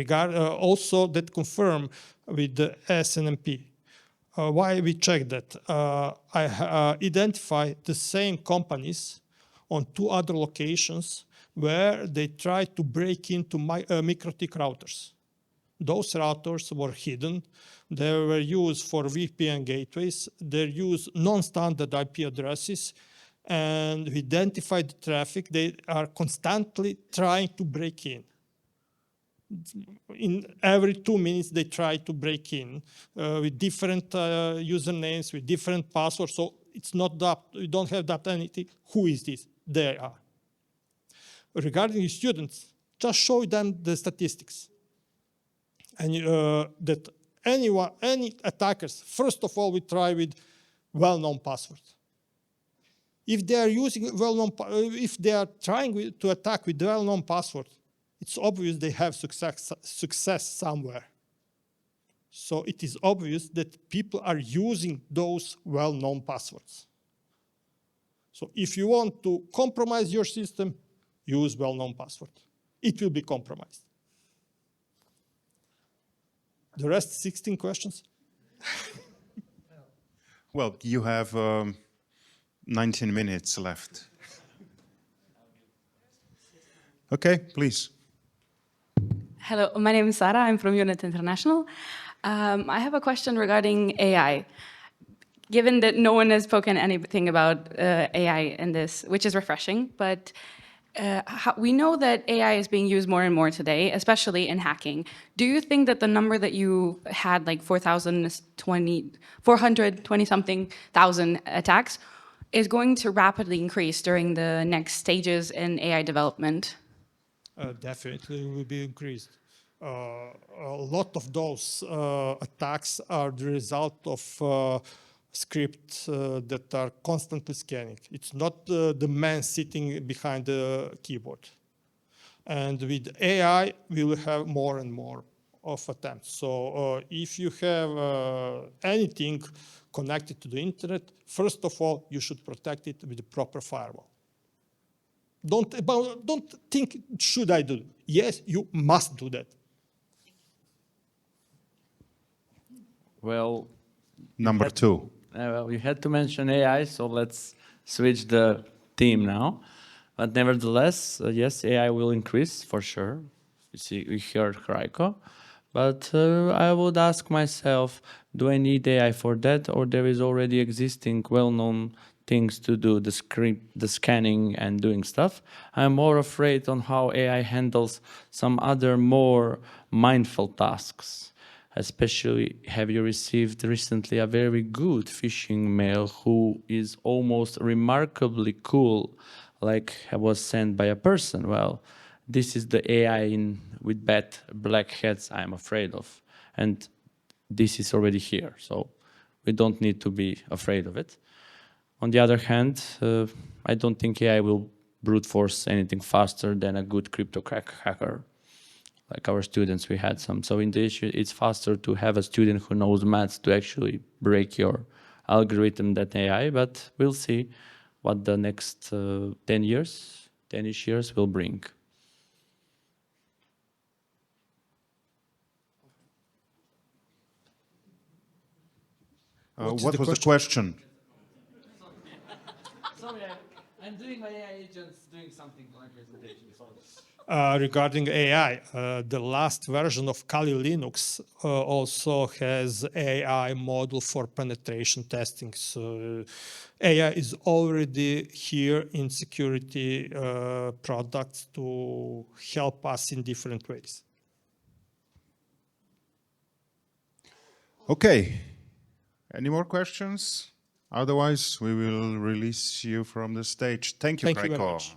Also that confirm with the SNMP. Why we check that? I identify the same companies on 2 other locations where they try to break into MikroTik routers. Those routers were hidden. They were used for VPN gateways. They use non-standard IP addresses. And we identified the traffic. They are constantly trying to break in. In every 2 minutes, they try to break in with different usernames, with different passwords. So it's not that, we don't have that anything. Who is this? They are. Regarding students, just show them the statistics. And that any attackers, first of all, we try with well-known password. If they are using if they are trying to attack with well-known password, it's obvious they have success somewhere. So it is obvious that people are using those well-known passwords. So if you want to compromise your system, use well-known password. It will be compromised. The rest, 16 questions?
Well, you have 19 minutes left. Okay, please.
Hello, my name is Sara. I'm from Unit International. I have a question regarding AI. Given that no one has spoken anything about AI in this, which is refreshing, but we know that AI is being used more and more today, especially in hacking. Do you think that the number that you had, like 420-something thousand attacks, is going to rapidly increase during the next stages in AI development?
Definitely will be increased. A lot of those attacks are the result of scripts that are constantly scanning. It's not the man sitting behind the keyboard. And with AI, we will have more and more of attempts. So if you have anything connected to the internet, first of all, you should protect it with the proper firewall. Don't think, should I do it? Yes, you must do that.
Well,
Number 2.
Well, you had to mention AI, so let's switch the theme now. But nevertheless, yes, AI will increase for sure. We heard Hrajko. But I would ask myself, do I need AI for that, or there is already existing well-known things to do, the scanning and doing stuff? I'm more afraid on how AI handles some other more mindful tasks. Especially, have you received recently a very good phishing mail who is almost remarkably cool, like was sent by a person? Well, this is the AI with bad black hats I'm afraid of. And this is already here, so we don't need to be afraid of it. On the other hand, I don't think AI will brute force anything faster than a good crypto hacker. like our students, we had some. So in the issue, it's faster to have a student who knows maths to actually break your algorithm than AI, but we'll see what the next 10-ish years will bring.
What was the question?
Sorry, I'm doing my AI agents doing something for my presentation.
Regarding AI, the last version of Kali Linux also has AI model for penetration testing. So AI is already here in security products to help us in different ways.
Okay. Any more questions? Otherwise, we will release you from the stage. Thank you,
Thank you very
Krajko.
much.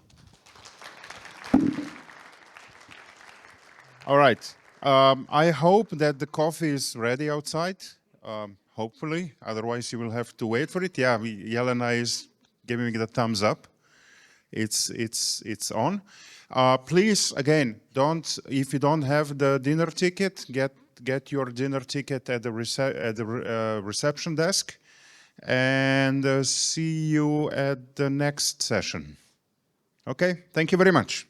All right. I hope that the coffee is ready outside. Hopefully. Otherwise, you will have to wait for it. Yeah, Jelena is giving me the thumbs up. It's on. Please, again, if you don't have the dinner ticket, get your dinner ticket at the reception desk, and see you at the next session. Okay, thank you very much.